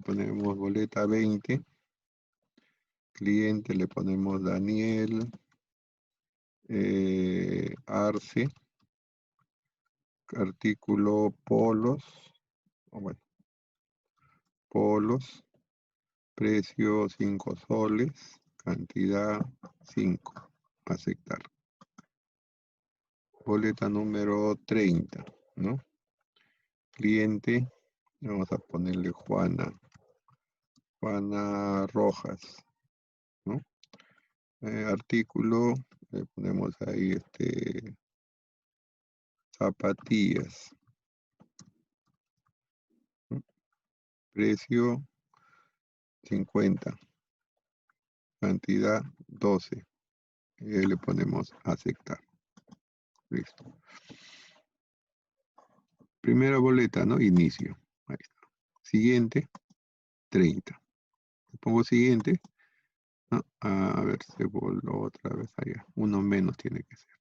S1: Ponemos boleta 20. Cliente le ponemos Daniel Arce. Artículo polos. Bueno, polos. Precio 5 soles. Cantidad 5. Aceptar. Boleta número 30, ¿no? Cliente, vamos a ponerle Juana Rojas, ¿no? Artículo, le ponemos ahí zapatillas, ¿no? Precio 50, cantidad 12. Y ahí le ponemos aceptar. Listo. Primera boleta, ¿no? Inicio. Ahí está. Siguiente, 30. Le pongo siguiente, Ah, a ver, se voló otra vez allá. Uno menos tiene que ser.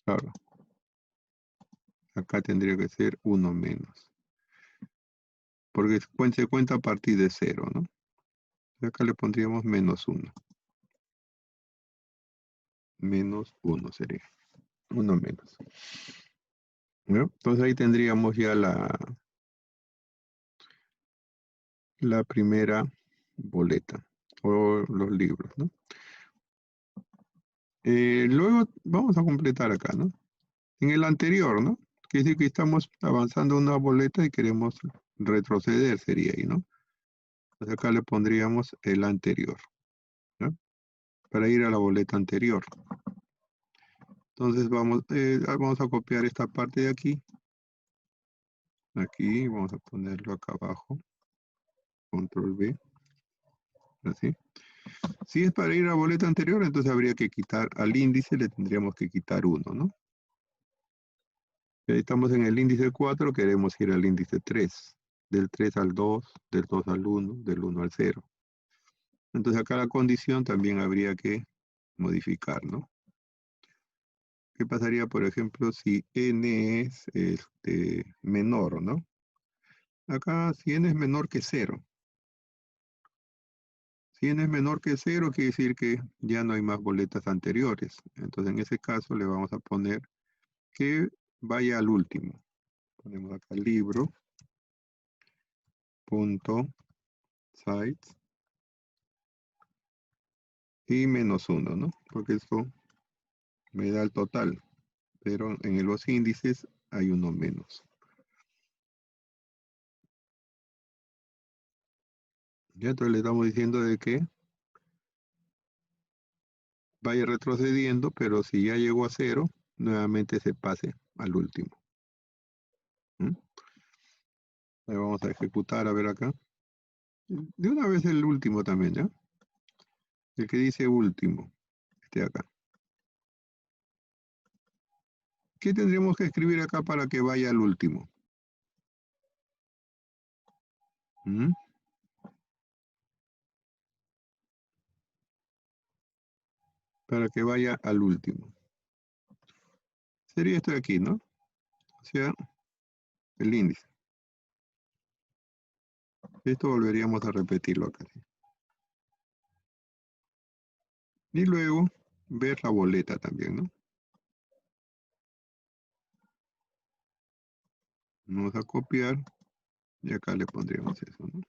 S1: Claro. Acá tendría que ser uno menos. Porque se cuenta a partir de 0, ¿no? Y acá le pondríamos menos 1. Menos 1 sería. Uno menos. ¿No? Entonces ahí tendríamos ya la primera boleta o los libros, ¿no? Luego vamos a completar acá, ¿no? En el anterior, ¿no? Quiere decir que estamos avanzando una boleta y queremos retroceder, sería ahí, ¿no? Entonces acá le pondríamos el anterior, ¿no? Para ir a la boleta anterior. Entonces vamos a copiar esta parte de aquí. Aquí, vamos a ponerlo acá abajo. Control V. Así. Si es para ir a la boleta anterior, entonces habría que quitar al índice, le tendríamos que quitar 1, ¿no? Ahí estamos en el índice 4, queremos ir al índice 3. Del 3 al 2, del 2 al 1, del 1 al 0. Entonces acá la condición también habría que modificar, ¿no? ¿Qué pasaría, por ejemplo, si n es menor, ¿no? Acá, si n es menor que 0. Si n es menor que 0, quiere decir que ya no hay más boletas anteriores. Entonces, en ese caso, le vamos a poner que vaya al último. Ponemos acá libro, punto, sites, y menos 1, ¿no? Porque esto me da el total. Pero en los índices hay uno menos. Ya entonces le estamos diciendo de que vaya retrocediendo, pero si ya llegó a 0, nuevamente se pase al último. ¿Mm? Le vamos a ejecutar, a ver acá. De una vez el último también, ¿ya? El que dice último, este acá. ¿Qué tendríamos que escribir acá para que vaya al último? ¿Mm? Para que vaya al último. Sería esto de aquí, ¿no? O sea, el índice. Esto volveríamos a repetirlo acá. ¿Sí? Y luego ver la boleta también, ¿no? Vamos a copiar y acá le pondríamos eso, ¿no?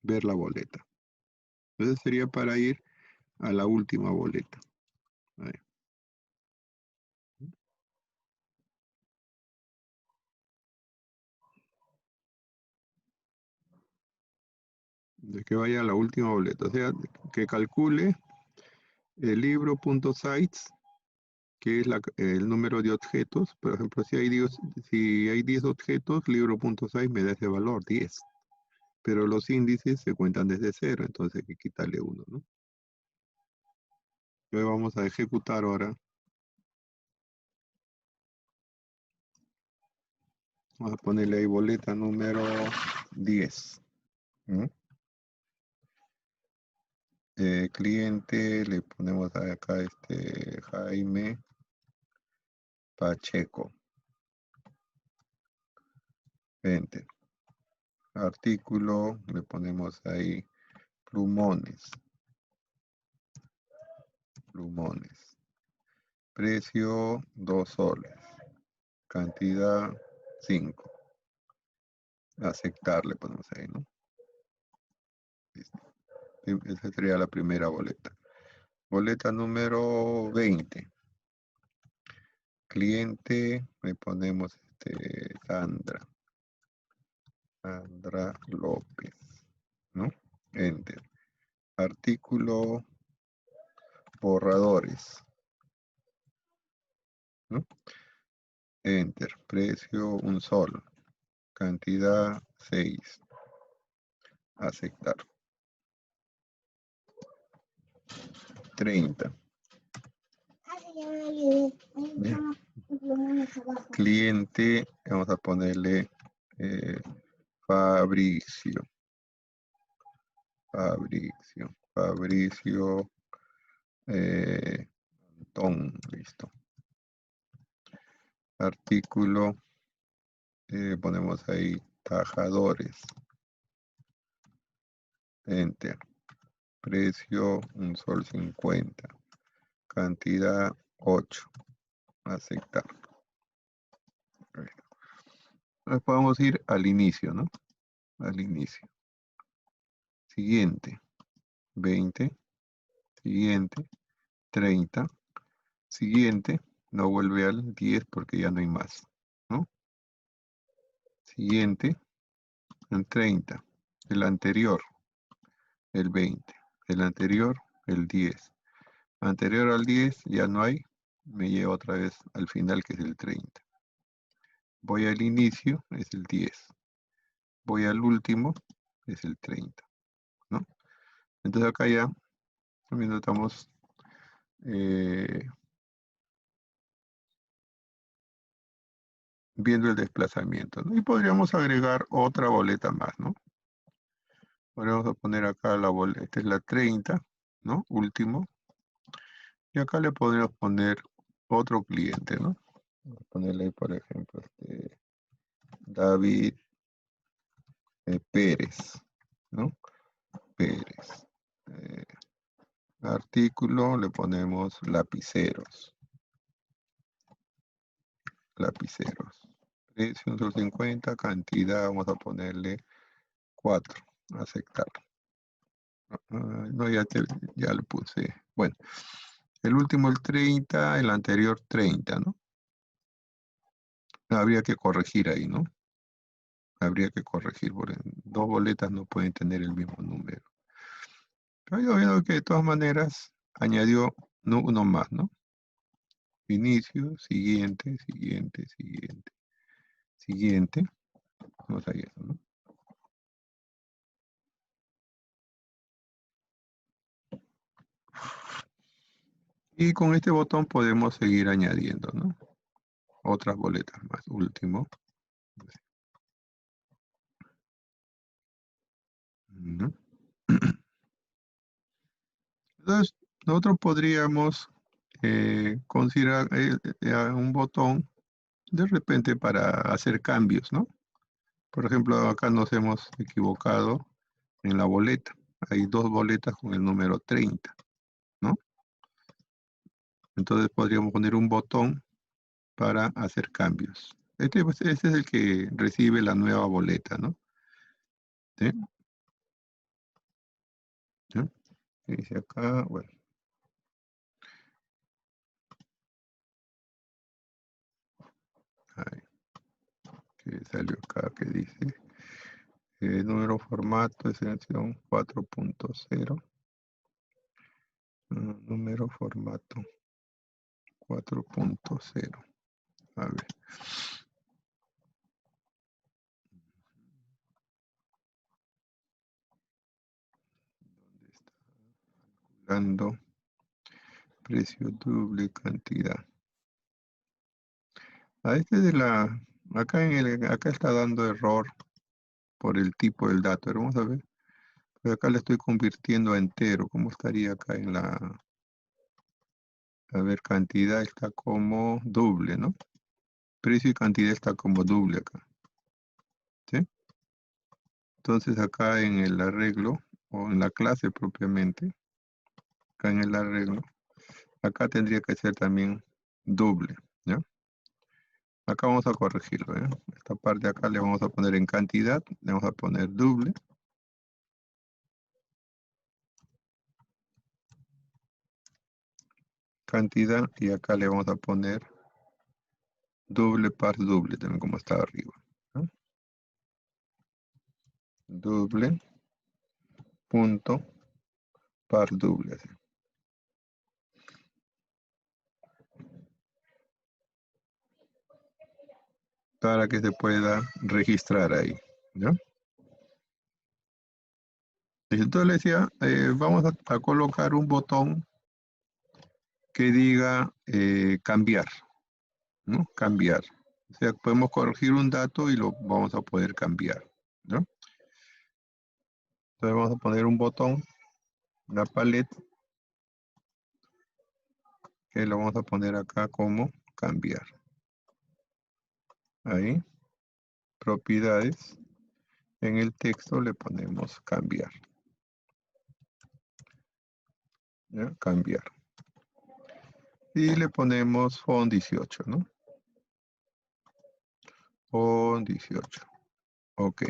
S1: Ver la boleta. Entonces sería para ir a la última boleta. A ver. De que vaya a la última boleta. O sea, que calcule el libro.sites, que es el número de objetos. Por ejemplo, si hay 10 objetos, libro.size me da ese valor, 10. Pero los índices se cuentan desde 0, entonces hay que quitarle 1, ¿no? Luego vamos a ejecutar ahora. Vamos a ponerle ahí boleta número 10. ¿Mm? Cliente, le ponemos acá Jaime Pacheco. Enter. Artículo, le ponemos ahí plumones. Plumones. Precio 2 soles. Cantidad 5. Aceptar le ponemos ahí, ¿no? Listo. Esa sería la primera boleta. Boleta número 20. Cliente, le ponemos Sandra. Sandra López, ¿no? Enter. Artículo borradores, ¿no? Enter. Precio 1 sol. Cantidad 6. Aceptar. 30. Bien. Cliente, vamos a ponerle Fabricio. Fabricio Antón, listo. Artículo, ponemos ahí tajadores. Enter. Precio, $1.50. Cantidad, 8. Aceptar. Nos podemos ir al inicio, ¿no? Al inicio. Siguiente. 20. Siguiente. 30. Siguiente. No vuelve al 10 porque ya no hay más, ¿no? Siguiente. El 30. El anterior. El 20. El anterior. El 10. Anterior al 10 ya no hay. Me lleva otra vez al final que es el 30. Voy al inicio, es el 10. Voy al último, es el 30, ¿no? Entonces acá ya también estamos viendo el desplazamiento, ¿no? Y podríamos agregar otra boleta más, ¿no? Podríamos poner acá la boleta, esta es la 30, ¿no? Último. Y acá le podríamos poner otro cliente, ¿no? Vamos a ponerle ahí, por ejemplo, David Pérez, ¿no? Pérez. Artículo, le ponemos lapiceros. Lapiceros. Precio $1.50, cantidad, vamos a ponerle 4. Aceptar. No, ya lo puse. Bueno, el último el 30, el anterior 30, ¿no? Habría que corregir ahí, ¿no? Habría que corregir, porque dos boletas no pueden tener el mismo número. Pero yo veo que de todas maneras añadió uno más, ¿no? Inicio, siguiente, siguiente, siguiente, siguiente. Vamos a eso, ¿no? Y con este botón podemos seguir añadiendo, ¿no? Otras boletas más. Último. ¿No? Entonces, nosotros podríamos considerar un botón de repente para hacer cambios, ¿no? Por ejemplo, acá nos hemos equivocado en la boleta. Hay dos boletas con el número 30, ¿no? Entonces podríamos poner un botón para hacer cambios. Este es el que recibe la nueva boleta, ¿no? ¿Sí? ¿Sí? Dice acá, bueno. Ahí, que salió acá que dice número formato de selección 4.0. Número formato 4.0. A ver. ¿Dónde está? Calculando precio doble cantidad. A este de la, acá está dando error por el tipo del dato. Pero vamos a ver. Pues acá le estoy convirtiendo a entero. ¿Cómo estaría acá en la, a ver, cantidad está como doble, ¿no? Precio y cantidad está como doble acá. ¿Sí? Entonces acá en el arreglo, o en la clase propiamente, acá en el arreglo, acá tendría que ser también doble, ¿ya? Acá vamos a corregirlo, ¿ya? Esta parte acá le vamos a poner en cantidad, le vamos a poner doble. Cantidad, y acá le vamos a poner doble par doble, también como está arriba, ¿ya? Doble, punto, par doble, así. Para que se pueda registrar ahí, ¿ya? Entonces le decía, vamos a colocar un botón que diga cambiar, ¿no? Cambiar. O sea, podemos corregir un dato y lo vamos a poder cambiar, ¿no? Entonces vamos a poner un botón, una paleta, que lo vamos a poner acá como cambiar. Ahí, propiedades. En el texto le ponemos cambiar. ¿Ya? Cambiar. Y le ponemos font 18, ¿no? Font 18. Ok.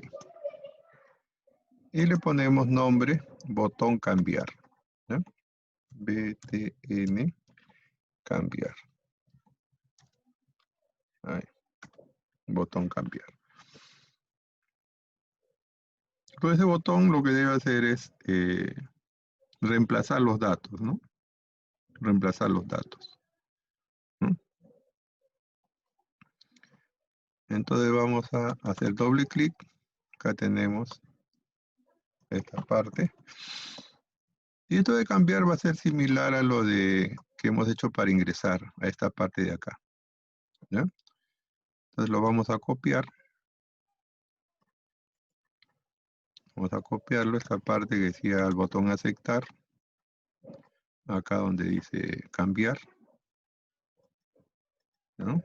S1: Y le ponemos nombre, botón cambiar. ¿Ya? BTN cambiar. Ahí. Botón cambiar. Con ese botón lo que debe hacer es reemplazar los datos, ¿no? Reemplazar los datos. ¿No? Entonces vamos a hacer doble clic. Acá tenemos esta parte. Y esto de cambiar va a ser similar a lo de que hemos hecho para ingresar a esta parte de acá. ¿Ya? Entonces lo vamos a copiar. Vamos a copiarlo, esta parte que decía el botón aceptar. Acá donde dice cambiar. ¿No?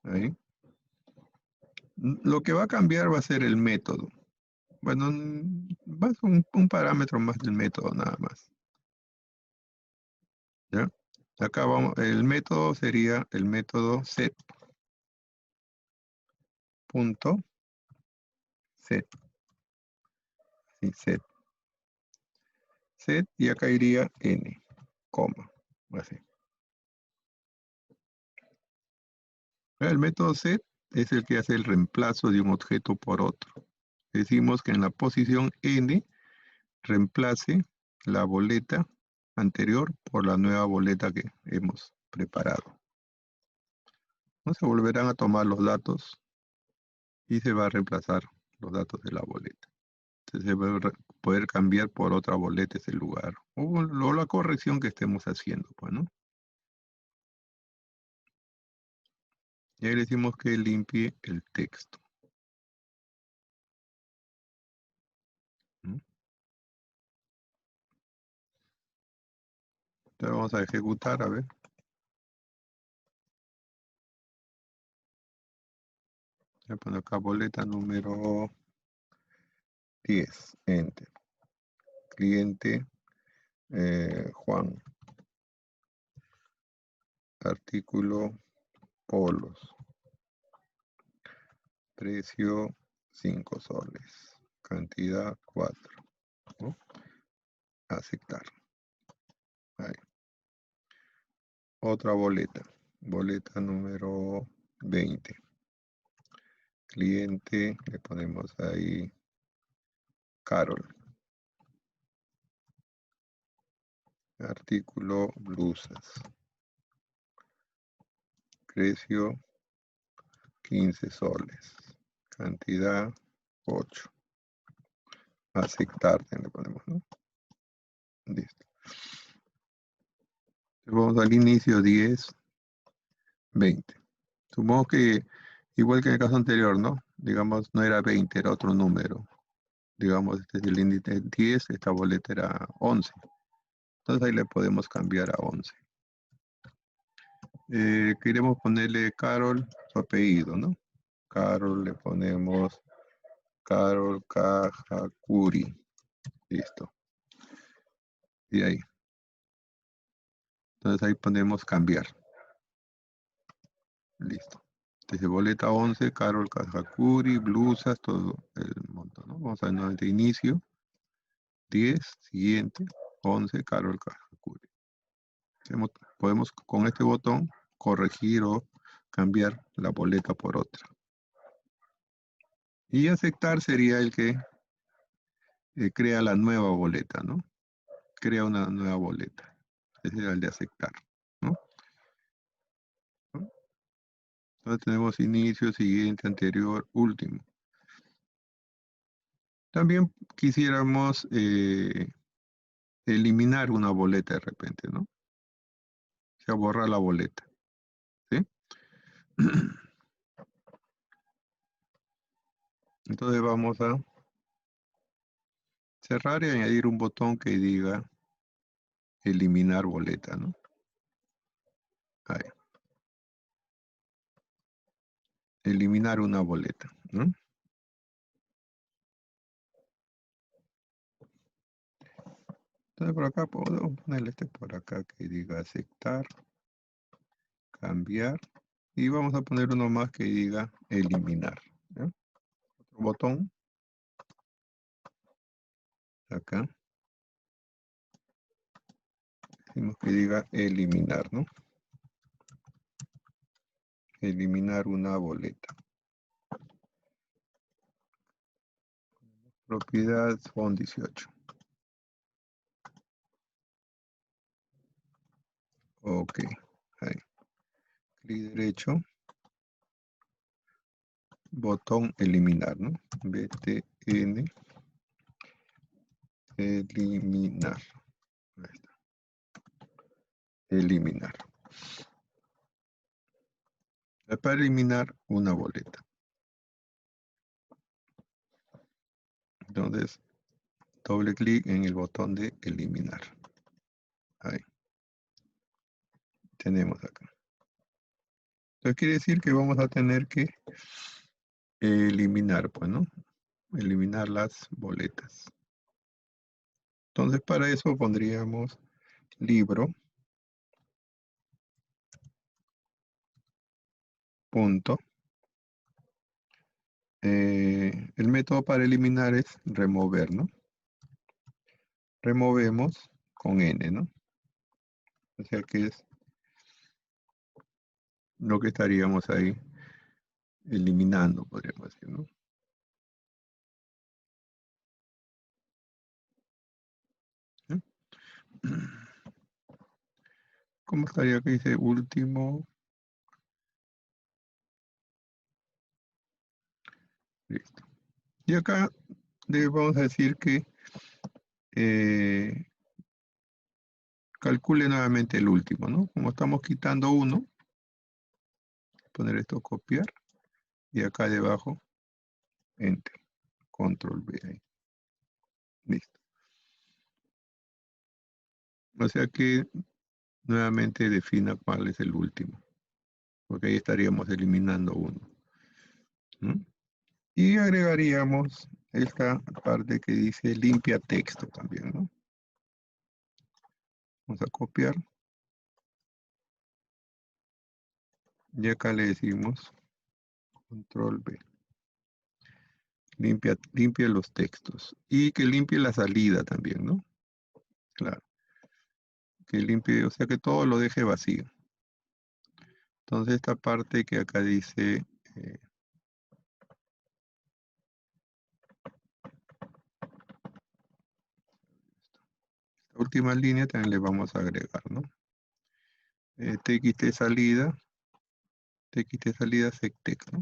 S1: Ahí. Lo que va a cambiar va a ser el método. Bueno, va a ser un parámetro más del método nada más. ¿Ya? Acá vamos, el método sería el método set. Punto set. Sí, set. Set y acá iría n, coma. Así. El método set es el que hace el reemplazo de un objeto por otro. Decimos que en la posición n reemplace la boleta anterior por la nueva boleta que hemos preparado. ¿No? Se volverán a tomar los datos y se va a reemplazar los datos de la boleta. Entonces se va a poder cambiar por otra boleta ese lugar. O la corrección que estemos haciendo, pues, ¿no? Y ahí le decimos que limpie el texto. ¿Mm? Entonces vamos a ejecutar, a ver. Voy a poner acá boleta número 10, enter. Cliente Juan. Artículo polos. Precio 5 soles. Cantidad 4. ¿No? Aceptar. Ahí. Otra boleta. Boleta número 20. Cliente, le ponemos ahí Carol. Artículo blusas. Precio 15 soles. Cantidad 8. Aceptar, le ponemos, ¿no? Listo. Vamos al inicio 10, 20. Supongo que igual que en el caso anterior, ¿no? Digamos, no era 20, era otro número. Digamos, este es el índice 10, esta boleta era 11. Entonces ahí le podemos cambiar a 11. Queremos ponerle Carol, su apellido, ¿no? Carol, le ponemos Carol Kajakuri. Listo. Y ahí. Entonces ahí ponemos cambiar. Listo. Entonces boleta 11, Carol Kajakuri, blusas, todo el montón, ¿no? Vamos a nuevamente inicio. 10, siguiente, 11, Carol Kajakuri. Podemos con este botón corregir o cambiar la boleta por otra. Y aceptar sería el que crea la nueva boleta, ¿no? Crea una nueva boleta. Ese es el de aceptar, ¿no? Entonces tenemos inicio, siguiente, anterior, último. También quisiéramos eliminar una boleta de repente, ¿no? O sea, borrar la boleta, ¿sí? Entonces vamos a cerrar y añadir un botón que diga eliminar boleta, ¿no? Ahí. Eliminar una boleta, ¿no? Entonces por acá puedo ponerle este por acá que diga aceptar, cambiar. Y vamos a poner uno más que diga eliminar, ¿ya? Otro botón. Acá. Decimos que diga eliminar, ¿no? Eliminar una boleta. Propiedad son 18. Ok. Ahí. Clic derecho. Botón eliminar, ¿no? BTN. Eliminar. Ahí está. Eliminar. Para eliminar una boleta. Entonces, doble clic en el botón de eliminar. Ahí. Tenemos acá. Entonces quiere decir que vamos a tener que eliminar, pues, ¿no? Eliminar las boletas. Entonces para eso pondríamos libro, punto. El método para eliminar es remover, ¿no? Removemos con N, ¿no? O sea que es lo que estaríamos ahí eliminando, podríamos decir, ¿no? ¿Eh? ¿Cómo estaría que dice último? Listo. Y acá le vamos a decir que calcule nuevamente el último, ¿no? Como estamos quitando uno, poner esto copiar y acá debajo enter, control V ahí. Listo. O sea que nuevamente defina cuál es el último, porque ahí estaríamos eliminando uno, ¿no? Y agregaríamos esta parte que dice limpia texto también, ¿no? Vamos a copiar. Y acá le decimos control V. Limpia los textos. Y que limpie la salida también, ¿no? Claro. Que limpie, o sea que todo lo deje vacío. Entonces esta parte que acá dice esta última línea también le vamos a agregar, ¿no? TXT salida, sectext, ¿no?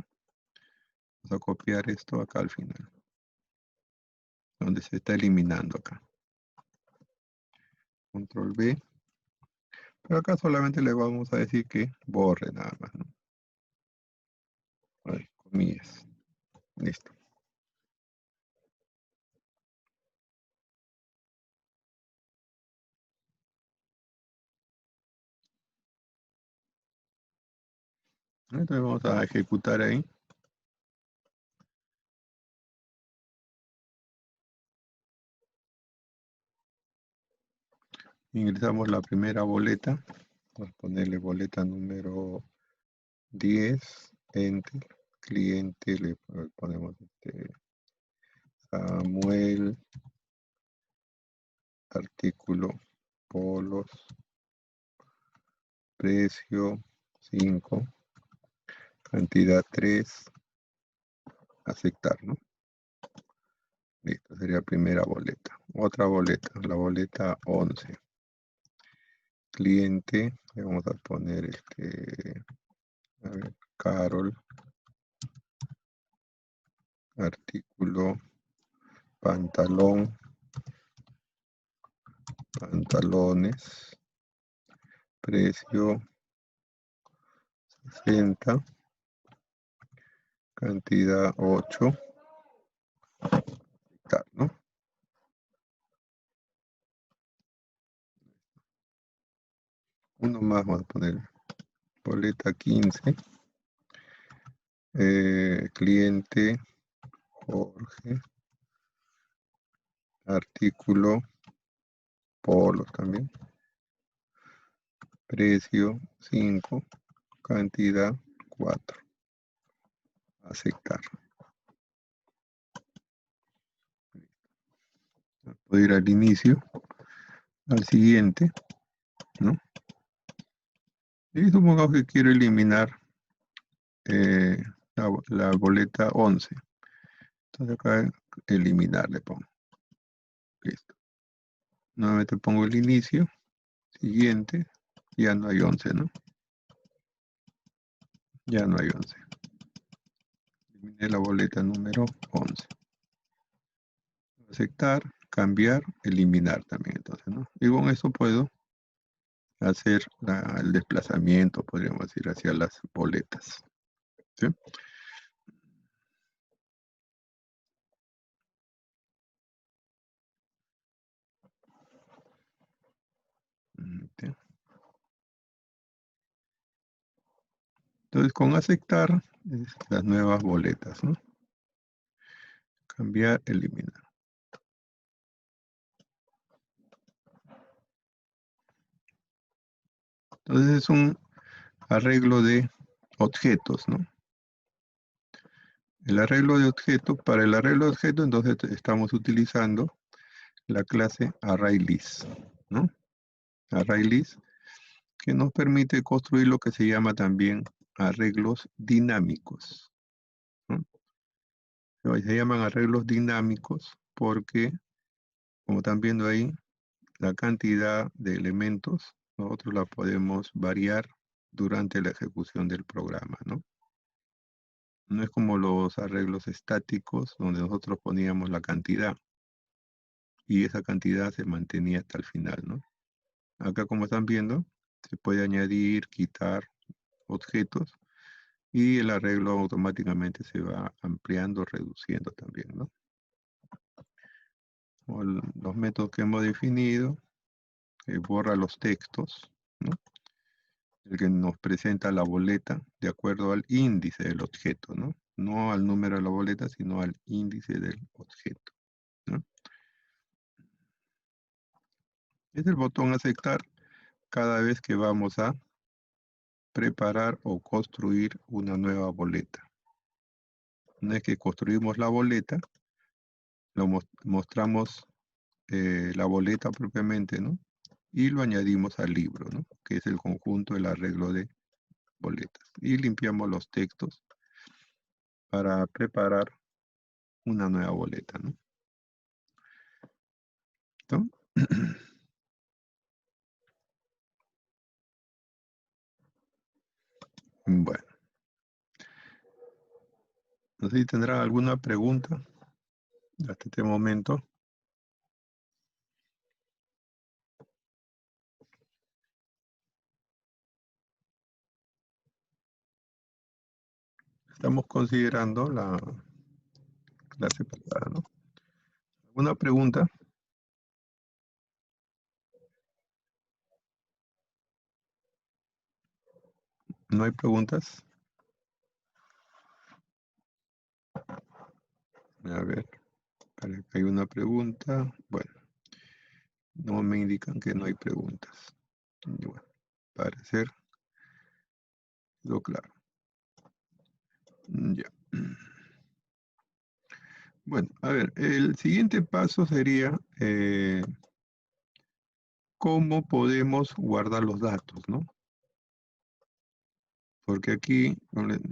S1: Vamos a copiar esto acá al final, donde se está eliminando acá. Control V. Pero acá solamente le vamos a decir que borre nada más, ¿no? Ahí, comillas. Listo. Entonces vamos a ejecutar ahí. Ingresamos la primera boleta. Vamos a ponerle boleta número 10, enter. Cliente, le ponemos Samuel, artículo, polos, precio 5, cantidad 3, aceptar, ¿no? Listo, sería primera boleta. Otra boleta, la boleta 11. Cliente, le vamos a poner a ver, Carol, artículo, pantalón, pantalones, precio 60, cantidad 8, tal, ¿no? Uno más vamos a poner. Boleta 15. Cliente Jorge. Artículo polos también. Precio 5. Cantidad 4. Aceptar. Puedo ir al inicio, al siguiente, ¿no? Y supongamos que quiero eliminar la boleta 11. Entonces acá eliminar le pongo. Listo. Nuevamente pongo el inicio, siguiente, ya no hay 11, ¿no? Ya no hay 11. Eliminé la boleta número 11. Aceptar, cambiar, eliminar también, entonces, ¿no? Y con eso puedo hacer el desplazamiento, podríamos decir, hacia las boletas. ¿Sí? ¿Sí? Entonces, con aceptar, las nuevas boletas, ¿no? Cambiar, eliminar. Entonces, es un arreglo de objetos, ¿no? El arreglo de objetos, para el arreglo de objetos, entonces estamos utilizando la clase ArrayList, ¿no? ArrayList, que nos permite construir lo que se llama también arreglos dinámicos, ¿no? Se llaman arreglos dinámicos porque, como están viendo ahí, la cantidad de elementos nosotros la podemos variar durante la ejecución del programa, ¿no? No es como los arreglos estáticos donde nosotros poníamos la cantidad y esa cantidad se mantenía hasta el final, ¿no? Acá, como están viendo, se puede añadir, quitar objetos y el arreglo automáticamente se va ampliando, reduciendo también, ¿no? Los métodos que hemos definido, borra los textos, ¿no? El que nos presenta la boleta de acuerdo al índice del objeto, ¿no? No al número de la boleta, sino al índice del objeto, ¿no? Es el botón aceptar cada vez que vamos a preparar o construir una nueva boleta. Una vez que construimos la boleta, mostramos la boleta propiamente, ¿no? Y lo añadimos al libro, ¿no? Que es el conjunto del arreglo de boletas. Y limpiamos los textos para preparar una nueva boleta, ¿no? ¿Listo? Bueno, no sé si tendrán alguna pregunta hasta este momento. Estamos considerando la clase pasada, ¿no? ¿Alguna pregunta? ¿No hay preguntas? A ver, parece que hay una pregunta. Bueno, no me indican que no hay preguntas. Y bueno, parecer quedó claro. Ya. Bueno, a ver, el siguiente paso sería cómo podemos guardar los datos, ¿no? Porque aquí,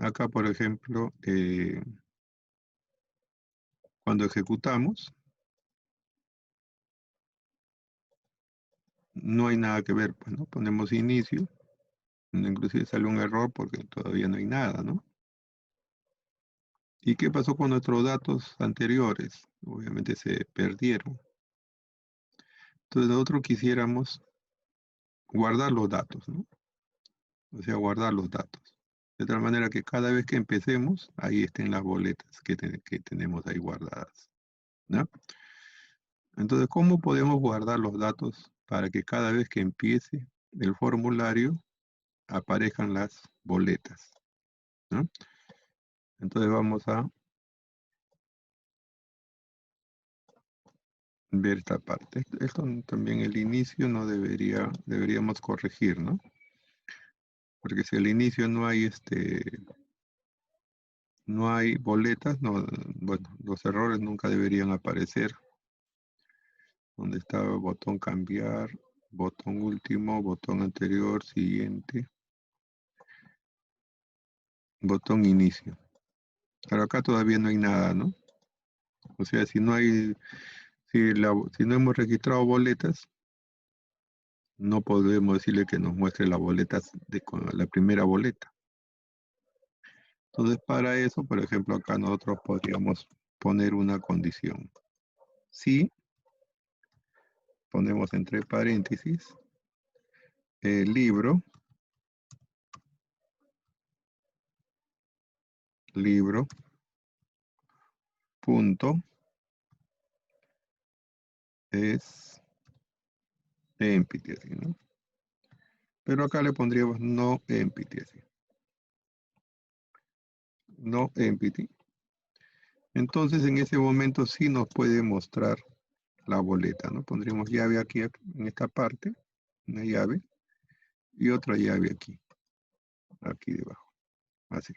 S1: acá por ejemplo, cuando ejecutamos, no hay nada que ver, pues, ¿no? Ponemos inicio, inclusive sale un error porque todavía no hay nada, ¿no? ¿Y qué pasó con nuestros datos anteriores? Obviamente se perdieron. Entonces nosotros quisiéramos guardar los datos, ¿no? O sea, guardar los datos. De tal manera que cada vez que empecemos, ahí estén las boletas que tenemos ahí guardadas, ¿no? Entonces, ¿cómo podemos guardar los datos para que cada vez que empiece del formulario aparezcan las boletas, ¿no? Entonces vamos a ver esta parte. Esto también el inicio no deberíamos corregir, ¿no? Porque si al inicio no hay no hay boletas, no, bueno, los errores nunca deberían aparecer. Donde estaba botón cambiar, botón último, botón anterior, siguiente, botón inicio. Pero acá todavía no hay nada, ¿no? O sea, si no hay, si no hemos registrado boletas, no podemos decirle que nos muestre las boletas con la primera boleta. Entonces, para eso, por ejemplo, acá nosotros podríamos poner una condición. Si ponemos entre paréntesis el libro, punto, es empty, así, ¿no? Pero acá le pondríamos no empty, así. No empty. Entonces, en ese momento sí nos puede mostrar la boleta, ¿no? Pondríamos llave aquí en esta parte, una llave, y otra llave aquí debajo, así.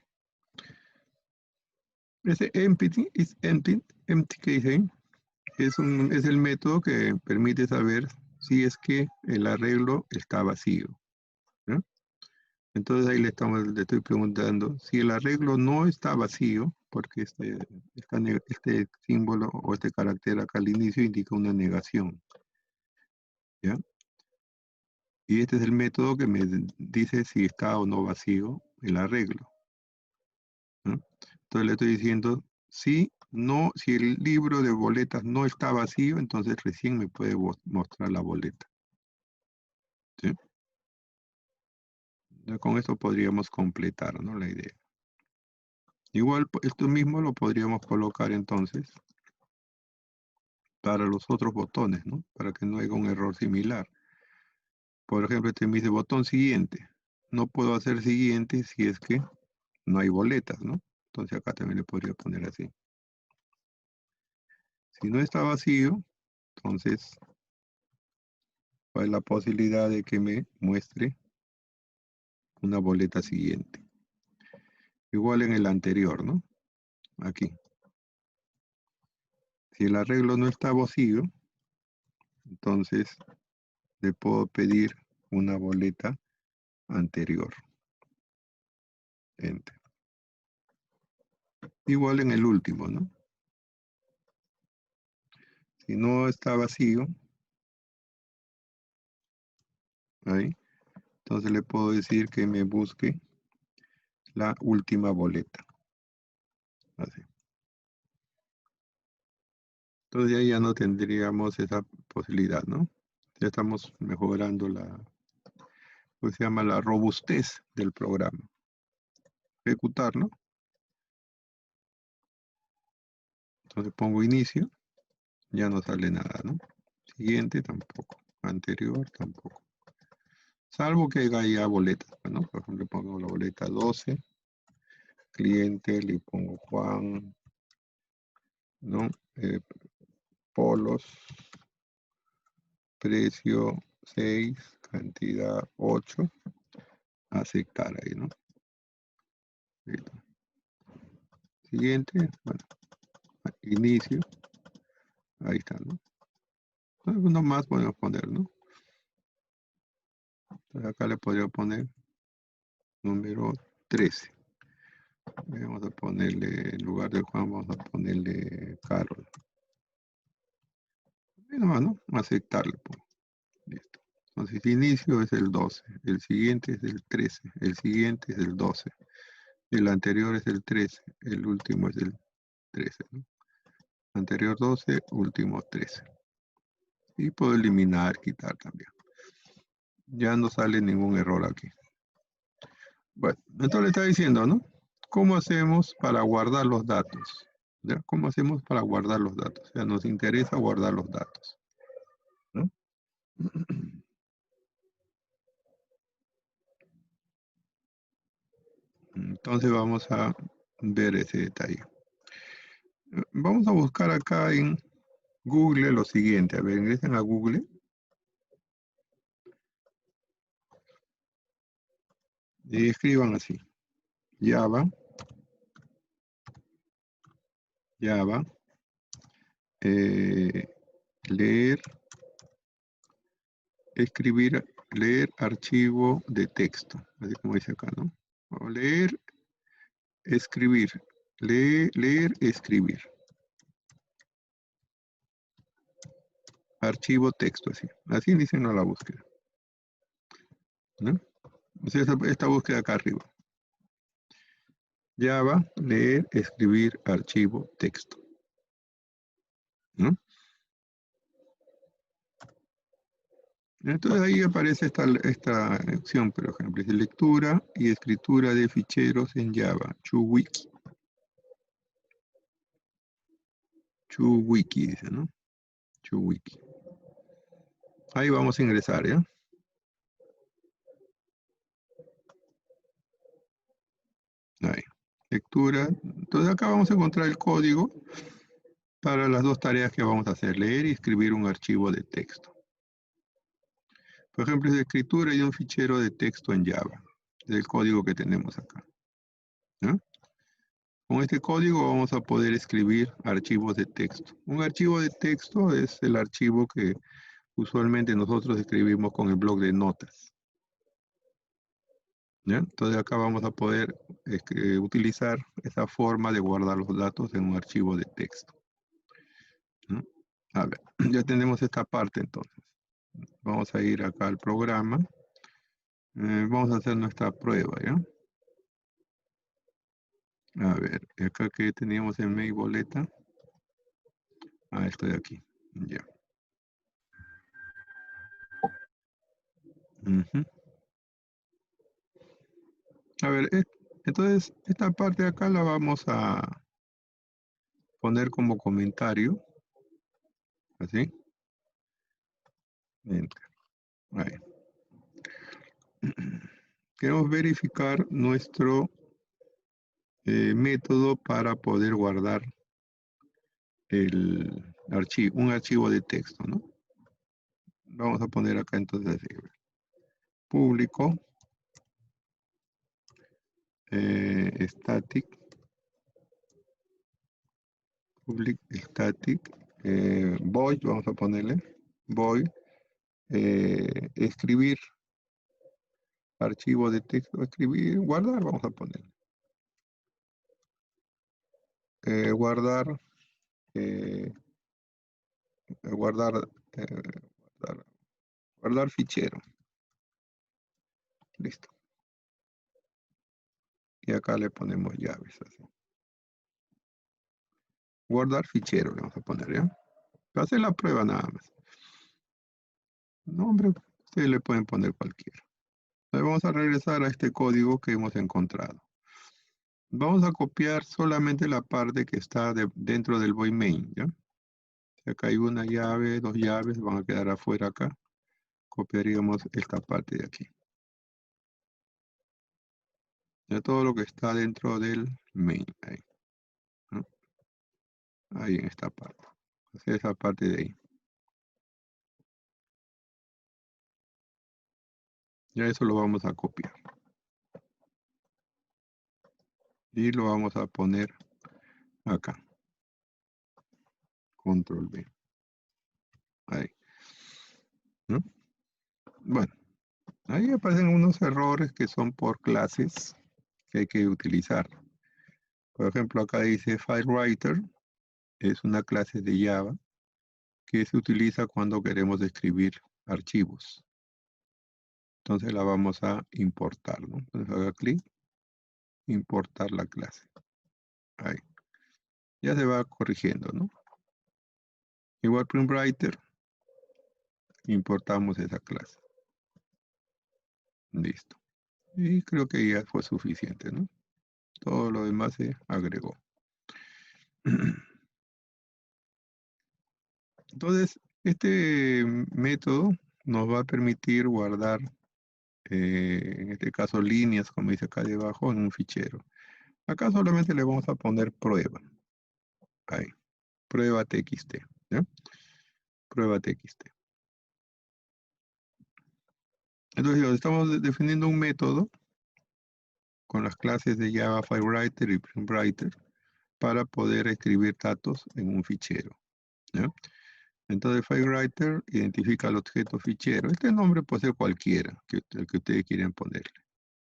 S1: Ese empty is empty que dice ahí, es el método que permite saber si es que el arreglo está vacío, ¿no? Entonces ahí le estoy preguntando si el arreglo no está vacío, porque este símbolo o este carácter acá al inicio indica una negación, ¿ya? Y este es el método que me dice si está o no vacío el arreglo, ¿no? Entonces le estoy diciendo, si el libro de boletas no está vacío, entonces recién me puede mostrar la boleta, ¿sí? Entonces, con esto podríamos completar, ¿no? La idea. Igual esto mismo lo podríamos colocar entonces para los otros botones, ¿no? Para que no haya un error similar. Por ejemplo, este me dice botón siguiente. No puedo hacer siguiente si es que no hay boletas, ¿no? Entonces acá también le podría poner así. Si no está vacío, entonces hay la posibilidad de que me muestre una boleta siguiente. Igual en el anterior, ¿no? Aquí. Si el arreglo no está vacío, entonces le puedo pedir una boleta anterior. Enter. Igual en el último, ¿no? Si no está vacío, ahí, entonces le puedo decir que me busque la última boleta. Así. Entonces ya no tendríamos esa posibilidad, ¿no? Ya estamos mejorando pues se llama la robustez del programa. Ejecutar, ¿no? Entonces pongo inicio, ya no sale nada, ¿no? Siguiente tampoco, anterior tampoco. Salvo que haya ya boletas, ¿no? Por ejemplo, pongo la boleta 12, cliente, le pongo Juan, ¿no? Polos, precio 6, cantidad 8, aceptar ahí, ¿no? Listo. Siguiente, bueno, inicio, ahí está, ¿no? Uno más podemos poner, ¿no? Entonces acá le podría poner número 13. Vamos a ponerle, en lugar de Juan, vamos a ponerle Carol. Y nomás, ¿no? Aceptarle, pues. Listo. Entonces, inicio es el 12, el siguiente es el 13, el siguiente es el 12, el anterior es el 13, el último es el 13, ¿no? Anterior 12, último 13. Y puedo eliminar, quitar también. Ya no sale ningún error aquí. Bueno, entonces le está diciendo, ¿no? ¿Cómo hacemos para guardar los datos? ¿Ya? ¿Cómo hacemos para guardar los datos? O sea, nos interesa guardar los datos, ¿no? Entonces vamos a ver ese detalle. Vamos a buscar acá en Google lo siguiente. A ver, ingresen a Google y escriban así. Java, leer, escribir, leer archivo de texto, así como dice acá, ¿no? O leer, escribir, leer, escribir. Archivo texto, así dicen a la búsqueda, ¿no? O sea, esta búsqueda acá arriba. Java, leer, escribir, archivo, texto, ¿no? Entonces ahí aparece esta opción, por ejemplo, es lectura y escritura de ficheros en Java, ChuWiki. ChuWiki dice, ¿no? ChuWiki. Ahí vamos a ingresar, ¿ya? Ahí. Lectura. Entonces acá vamos a encontrar el código para las dos tareas que vamos a hacer, leer y escribir un archivo de texto. Por ejemplo, es de escritura y un fichero de texto en Java, del código que tenemos acá, ¿no? Con este código vamos a poder escribir archivos de texto. Un archivo de texto es el archivo que usualmente nosotros escribimos con el bloc de notas, ¿ya? Entonces acá vamos a poder utilizar esa forma de guardar los datos en un archivo de texto, ¿no? A ver, ya tenemos esta parte entonces. Vamos a ir acá al programa. Vamos a hacer nuestra prueba, ¿ya? A ver, acá que teníamos en mail boleta. Ah, estoy aquí. Ya. Ujú. A ver, entonces esta parte de acá la vamos a poner como comentario. Así. Enter. Ahí. Queremos verificar nuestro método para poder guardar un archivo de texto, ¿no? Vamos a poner acá entonces así. Público, static, public static, void, vamos a ponerle, void, escribir, archivo de texto, escribir, guardar, vamos a poner. Guardar, eh, guardar, guardar fichero. Listo. Y acá le ponemos llaves así. Guardar fichero le vamos a poner, ¿ya? Para hacer la prueba nada más. Nombre, ustedes le pueden poner cualquiera. Vamos a regresar a este código que hemos encontrado. Vamos a copiar solamente la parte que está dentro del void main, ¿ya? Si acá hay una llave, dos llaves, van a quedar afuera acá. Copiaríamos esta parte de aquí. Ya todo lo que está dentro del main, ahí, ¿no? Ahí en esta parte. Hacia esa parte de ahí. Ya eso lo vamos a copiar. Y lo vamos a poner acá. Control V. Ahí. ¿No? Bueno, ahí aparecen unos errores que son por clases que hay que utilizar. Por ejemplo, acá dice FileWriter, es una clase de Java que se utiliza cuando queremos escribir archivos. Entonces la vamos a importar, ¿no? Entonces haga clic, importar la clase. Ahí. Ya se va corrigiendo, ¿no? Igual PrintWriter, importamos esa clase. Listo. Y creo que ya fue suficiente, ¿no? Todo lo demás se agregó. Entonces, este método nos va a permitir guardar en este caso líneas, como dice acá debajo, en un fichero. Acá solamente le vamos a poner prueba. Ahí, prueba txt, ¿ya? Prueba txt. Entonces, estamos definiendo un método con las clases de Java FileWriter y PrintWriter para poder escribir datos en un fichero, ¿ya? Entonces, FileWriter identifica el objeto fichero. Este nombre puede ser cualquiera, el que ustedes quieren ponerle.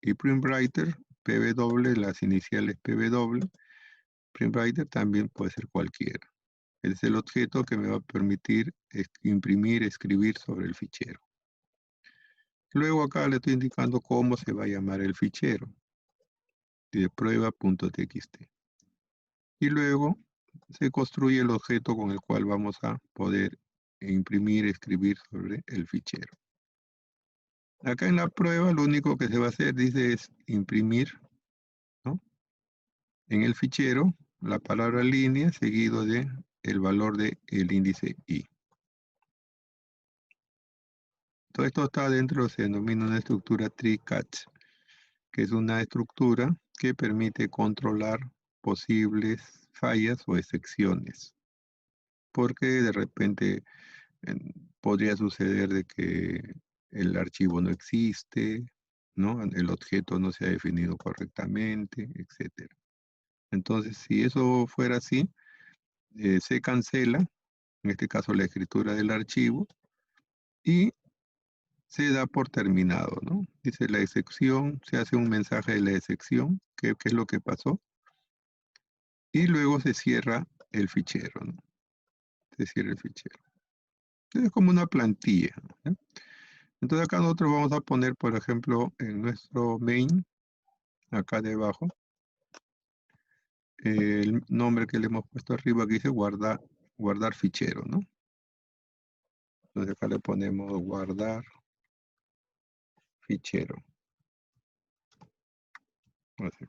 S1: Y PrintWriter, PW, las iniciales PW, PrintWriter también puede ser cualquiera. Es el objeto que me va a permitir imprimir, escribir sobre el fichero. Luego acá le estoy indicando cómo se va a llamar el fichero de prueba.txt. Y luego se construye el objeto con el cual vamos a poder imprimir, escribir sobre el fichero. Acá en la prueba lo único que se va a hacer, dice, es imprimir, ¿no?, en el fichero la palabra línea seguido de el valor del índice i. Todo esto está dentro, se denomina una estructura tree-catch, que es una estructura que permite controlar posibles fallas o excepciones. Porque de repente podría suceder de que el archivo no existe, ¿no?, el objeto no se ha definido correctamente, etc. Entonces, si eso fuera así, se cancela, en este caso la escritura del archivo, y se da por terminado, ¿no? Dice la excepción, se hace un mensaje de la excepción, qué es lo que pasó, y luego se cierra el fichero, ¿no? Se cierra el fichero. Es como una plantilla, ¿no? Entonces acá nosotros vamos a poner, por ejemplo, en nuestro main, acá debajo, el nombre que le hemos puesto arriba que dice guardar fichero, ¿no? Entonces acá le ponemos guardar fichero. Así,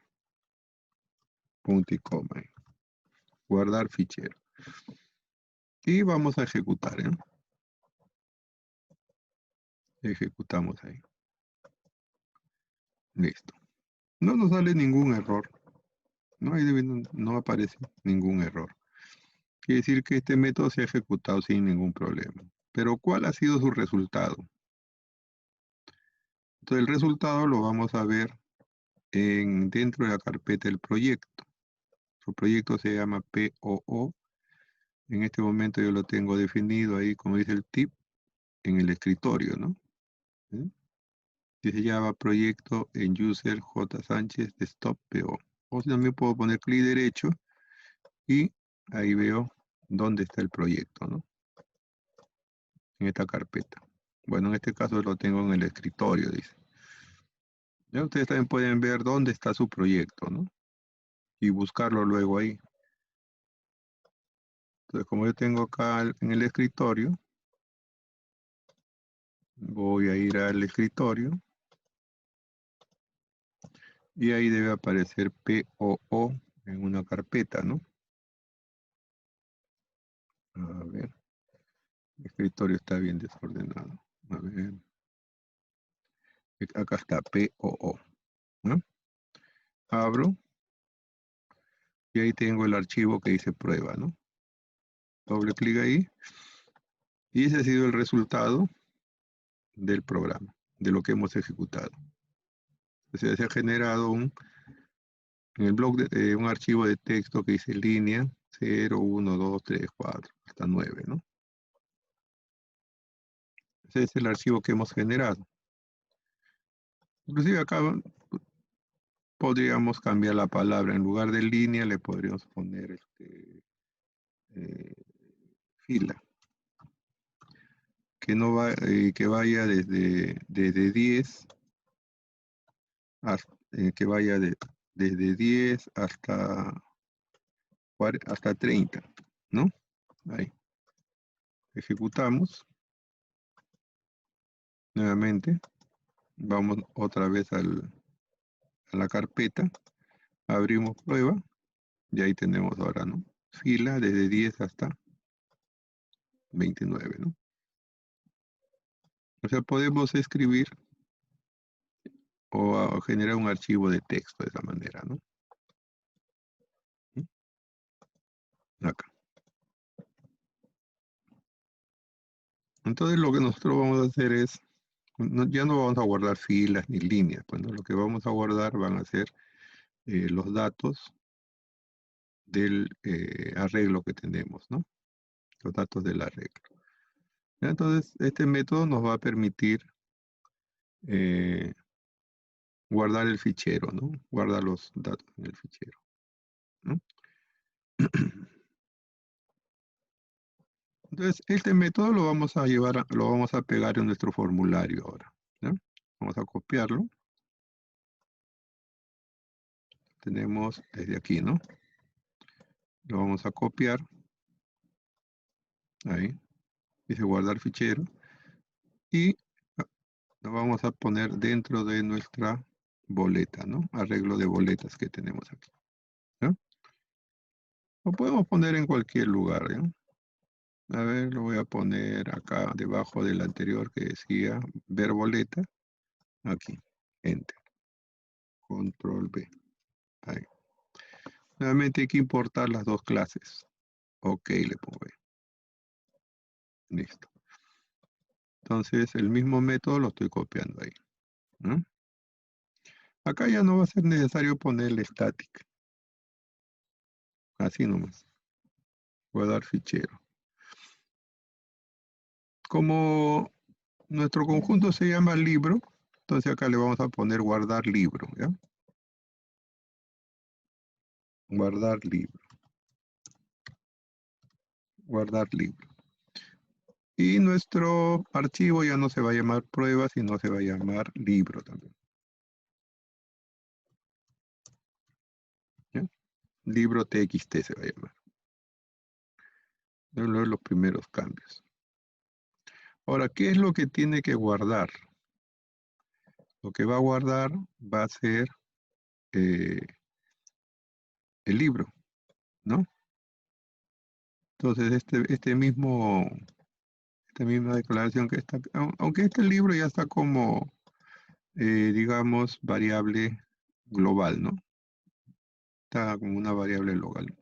S1: punto y coma. Guardar fichero. Y vamos a ejecutar, ¿eh? Ejecutamos ahí. Listo. No nos sale ningún error. No aparece ningún error. Quiere decir que este método se ha ejecutado sin ningún problema. Pero ¿cuál ha sido su resultado? Entonces el resultado lo vamos a ver dentro de la carpeta del proyecto. Su proyecto se llama POO. En este momento yo lo tengo definido ahí, como dice el tip, en el escritorio, ¿no? ¿Eh? Dice Java proyecto en user J. Sánchez desktop PO. O también puedo poner clic derecho y ahí veo dónde está el proyecto, ¿no? En esta carpeta. Bueno, en este caso lo tengo en el escritorio, dice. Ya ustedes también pueden ver dónde está su proyecto, ¿no? Y buscarlo luego ahí. Entonces, como yo tengo acá en el escritorio, voy a ir al escritorio y ahí debe aparecer POO en una carpeta, ¿no? A ver, el escritorio está bien desordenado. A ver, acá está POO, ¿no? Abro y ahí tengo el archivo que dice prueba, ¿no? Doble clic ahí y ese ha sido el resultado del programa, de lo que hemos ejecutado. O sea, se ha generado en el blog un archivo de texto que dice línea 0, 1, 2, 3, 4, hasta 9, ¿no? Ese es el archivo que hemos generado. Inclusive acá podríamos cambiar la palabra. En lugar de línea le podríamos poner eh, fila. Que, no va, que vaya desde 10 hasta, que vaya desde 10 hasta 30, ¿no? Ahí. Ejecutamos. Nuevamente. Vamos otra vez a la carpeta. Abrimos prueba. Y ahí tenemos ahora, ¿no? Fila desde 10 hasta 29, ¿no? O sea, podemos escribir o a generar un archivo de texto de esa manera, ¿no? Acá. Entonces lo que nosotros vamos a hacer es, ya no vamos a guardar filas ni líneas, pues, ¿no? Lo que vamos a guardar van a ser los datos del arreglo que tenemos, ¿no? Los datos del arreglo. Entonces, este método nos va a permitir eh, guardar el fichero, ¿no? Guardar los datos en el fichero, ¿no? Entonces, este método lo vamos a llevar, lo vamos a pegar en nuestro formulario ahora, ¿no? Vamos a copiarlo. Tenemos desde aquí, ¿no? Lo vamos a copiar. Ahí. Dice guardar fichero. Y lo vamos a poner dentro de nuestra boleta, ¿no? Arreglo de boletas que tenemos aquí, ¿no? Lo podemos poner en cualquier lugar, ¿no? A ver, lo voy a poner acá debajo del anterior que decía ver boleta. Aquí. Enter. Control B. Ahí. Nuevamente hay que importar las dos clases. Ok, le pongo ahí. Listo. Entonces, el mismo método lo estoy copiando ahí, ¿no? Acá ya no va a ser necesario ponerle static. Así nomás. Guardar fichero. Como nuestro conjunto se llama libro, entonces acá le vamos a poner guardar libro, ¿ya? Guardar libro. Guardar libro. Y nuestro archivo ya no se va a llamar prueba, sino se va a llamar libro también. ¿Ya? Libro TXT se va a llamar. Los primeros cambios. Ahora, ¿qué es lo que tiene que guardar? Lo que va a guardar va a ser el libro, ¿no? Entonces, esta misma declaración que está, aunque este libro ya está como, digamos, variable global, ¿no? Está como una variable local.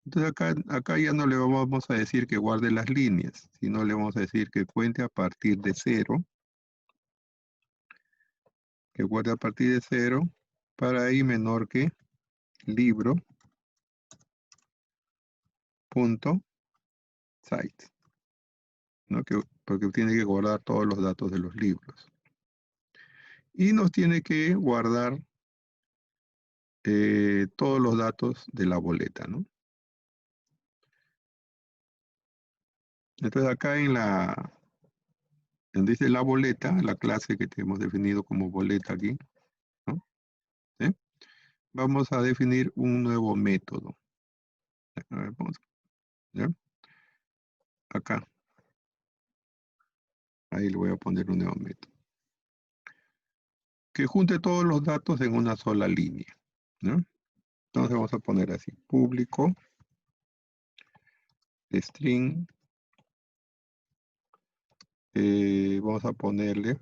S1: Entonces acá ya no le vamos a decir que guarde las líneas, sino le vamos a decir que cuente a partir de 0, que guarde a partir de 0 para i menor que libro punto site, ¿no? Porque tiene que guardar todos los datos de los libros. Y nos tiene que guardar todos los datos de la boleta, ¿no? Entonces acá donde dice la boleta, la clase que hemos definido como boleta aquí, ¿no? ¿Sí? Vamos a definir un nuevo método. A ver, ¿ya? Acá. Ahí le voy a poner un nuevo método. Que junte todos los datos en una sola línea, ¿no? Entonces vamos a poner así, público, string, vamos a ponerle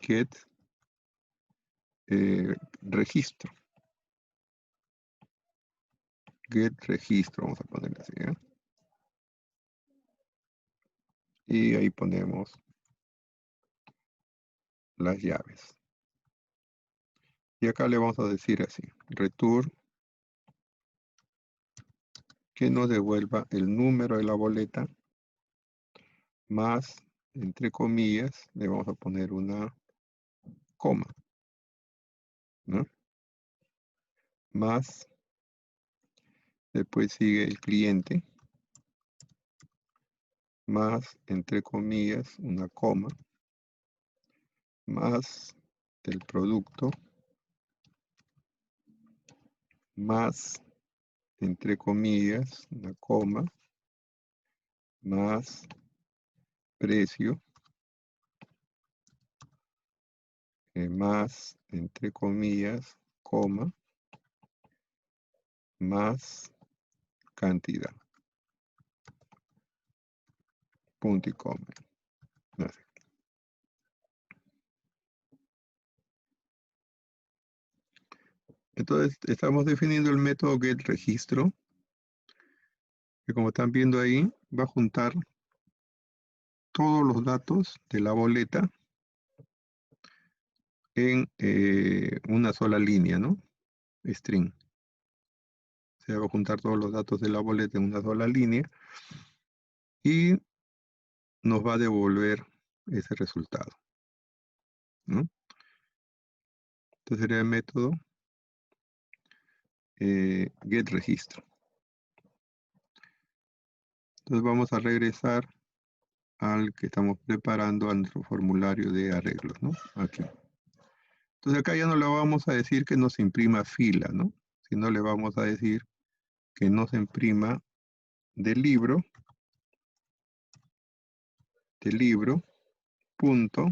S1: get registro. Get registro, vamos a ponerle así, ¿eh? Y ahí ponemos las llaves. Y acá le vamos a decir así, return, que nos devuelva el número de la boleta, más, entre comillas, le vamos a poner una coma, ¿no? Más, después sigue el cliente, más, entre comillas, una coma, más el producto, más, entre comillas, una coma, más precio, más, entre comillas, coma, más cantidad, punto y coma. Así. Entonces, estamos definiendo el método getRegistro, que como están viendo ahí, va a juntar todos los datos de la boleta en una sola línea, ¿no? String. Se va a juntar todos los datos de la boleta en una sola línea y nos va a devolver ese resultado, ¿no? Entonces sería el método getRegistro. Entonces vamos a regresar al que estamos preparando a nuestro formulario de arreglos, ¿no? Aquí. Entonces acá ya no le vamos a decir que nos imprima fila, ¿no? Sino le vamos a decir que nos imprima del libro, punto,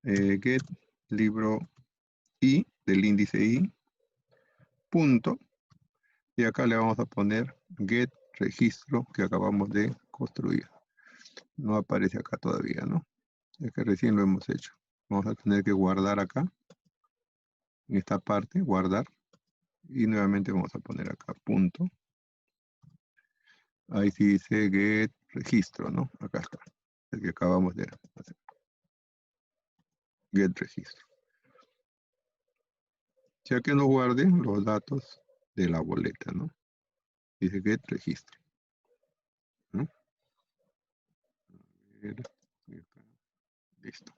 S1: get libro i, del índice i, punto, y acá le vamos a poner get registro que acabamos de construir. No aparece acá todavía, ¿no? Es que recién lo hemos hecho. Vamos a tener que guardar acá, en esta parte, guardar, y nuevamente vamos a poner acá punto. Ahí sí dice get registro, ¿no? Acá está, el que acabamos de hacer. Get registro. Ya que nos guarde los datos de la boleta, ¿no? Dice get registro, ¿no? Listo.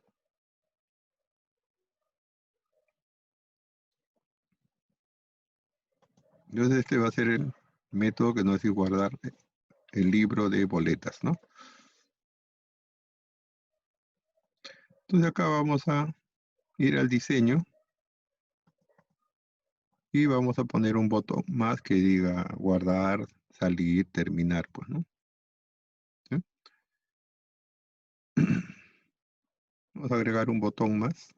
S1: Entonces este va a ser el método que nos hace guardar el libro de boletas, ¿no? Entonces acá vamos a ir al diseño y vamos a poner un botón más que diga guardar, salir, terminar, pues, ¿no? ¿Sí? Vamos a agregar un botón más.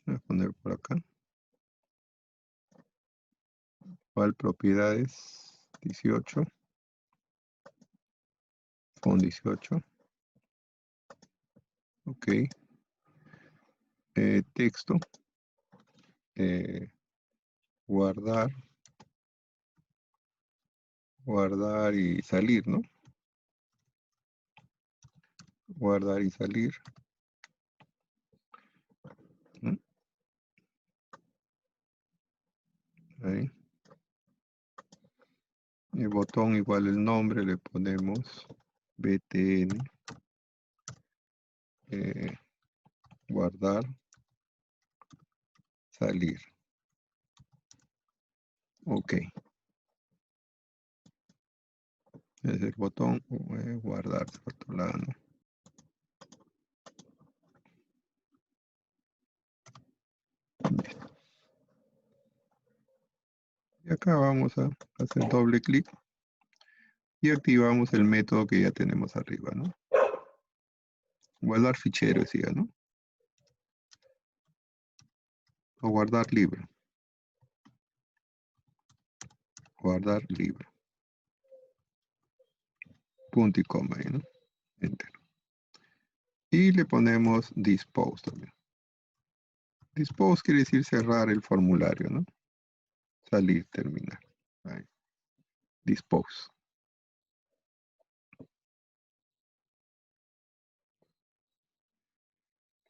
S1: Voy a poner por acá. ¿Cuál? Propiedades 18. Font 18. Ok. Texto. Guardar. Guardar y salir, ¿no? Guardar y salir. ¿No? Ahí. El botón igual el nombre le ponemos btn. Guardar. Salir. Ok. Es el botón guardar. ¿No? Y acá vamos a hacer doble clic y activamos el método que ya tenemos arriba, ¿no? Guardar fichero, decía, ¿no? O guardar libro. Guardar libro. Punto y coma ahí, ¿no? Enter. Y le ponemos dispose también. Dispose quiere decir cerrar el formulario, ¿no? Salir, terminar. Ahí. Dispose.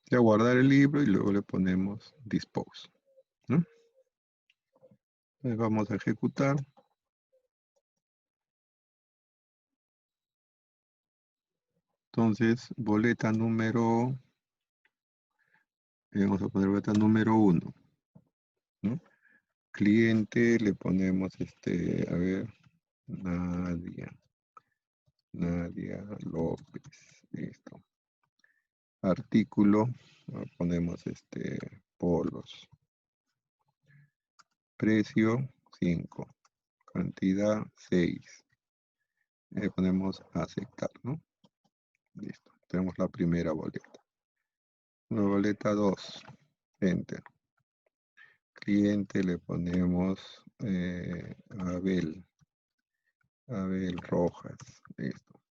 S1: Ya guardar el libro y luego le ponemos dispose, ¿no? Entonces vamos a ejecutar. Entonces, boleta número, vamos a poner boleta número 1, ¿no? Cliente, le ponemos a ver, Nadia López, listo. Artículo, ponemos polos. Precio, 5. Cantidad, 6. Le ponemos aceptar, ¿no? Listo, tenemos la primera boleta. La boleta 2, enter. Cliente le ponemos Abel. Abel Rojas, listo.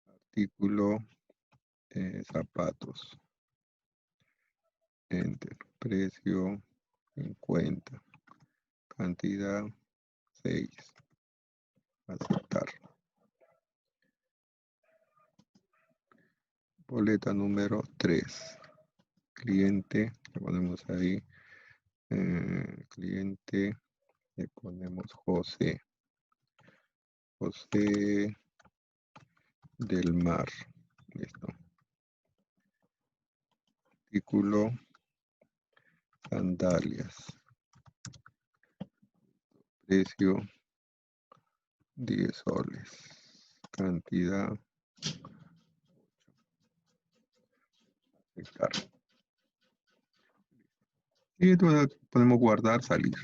S1: Artículo, zapatos. Enter. Precio, 50. Cantidad, 6. Aceptar. Boleta número 3. Cliente, le ponemos ahí. Cliente, le ponemos José. José del Mar. Listo. Artículo, sandalias. Precio, 10 soles. Cantidad, aceptar. Y entonces podemos guardar, salir.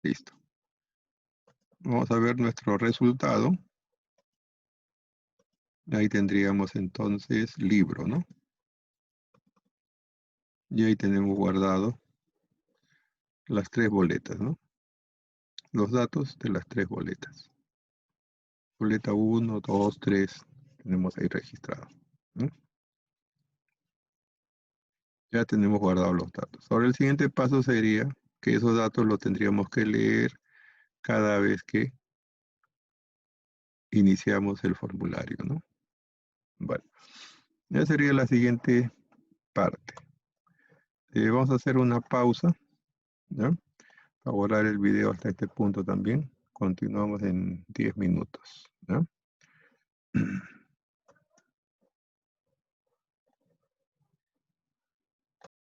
S1: Listo. Vamos a ver nuestro resultado. Ahí tendríamos entonces libro, ¿no? Y ahí tenemos guardado las 3 boletas, ¿no? Los datos de las 3 boletas. Boleta 1, 2, 3, tenemos ahí registrado, ¿no? Ya tenemos guardados los datos. Ahora el siguiente paso sería que esos datos los tendríamos que leer cada vez que iniciamos el formulario, ¿no? Bueno, ya sería la siguiente parte. Vamos a hacer una pausa, ¿ya? Para borrar el video hasta este punto también. Continuamos en 10 minutos, ¿ya?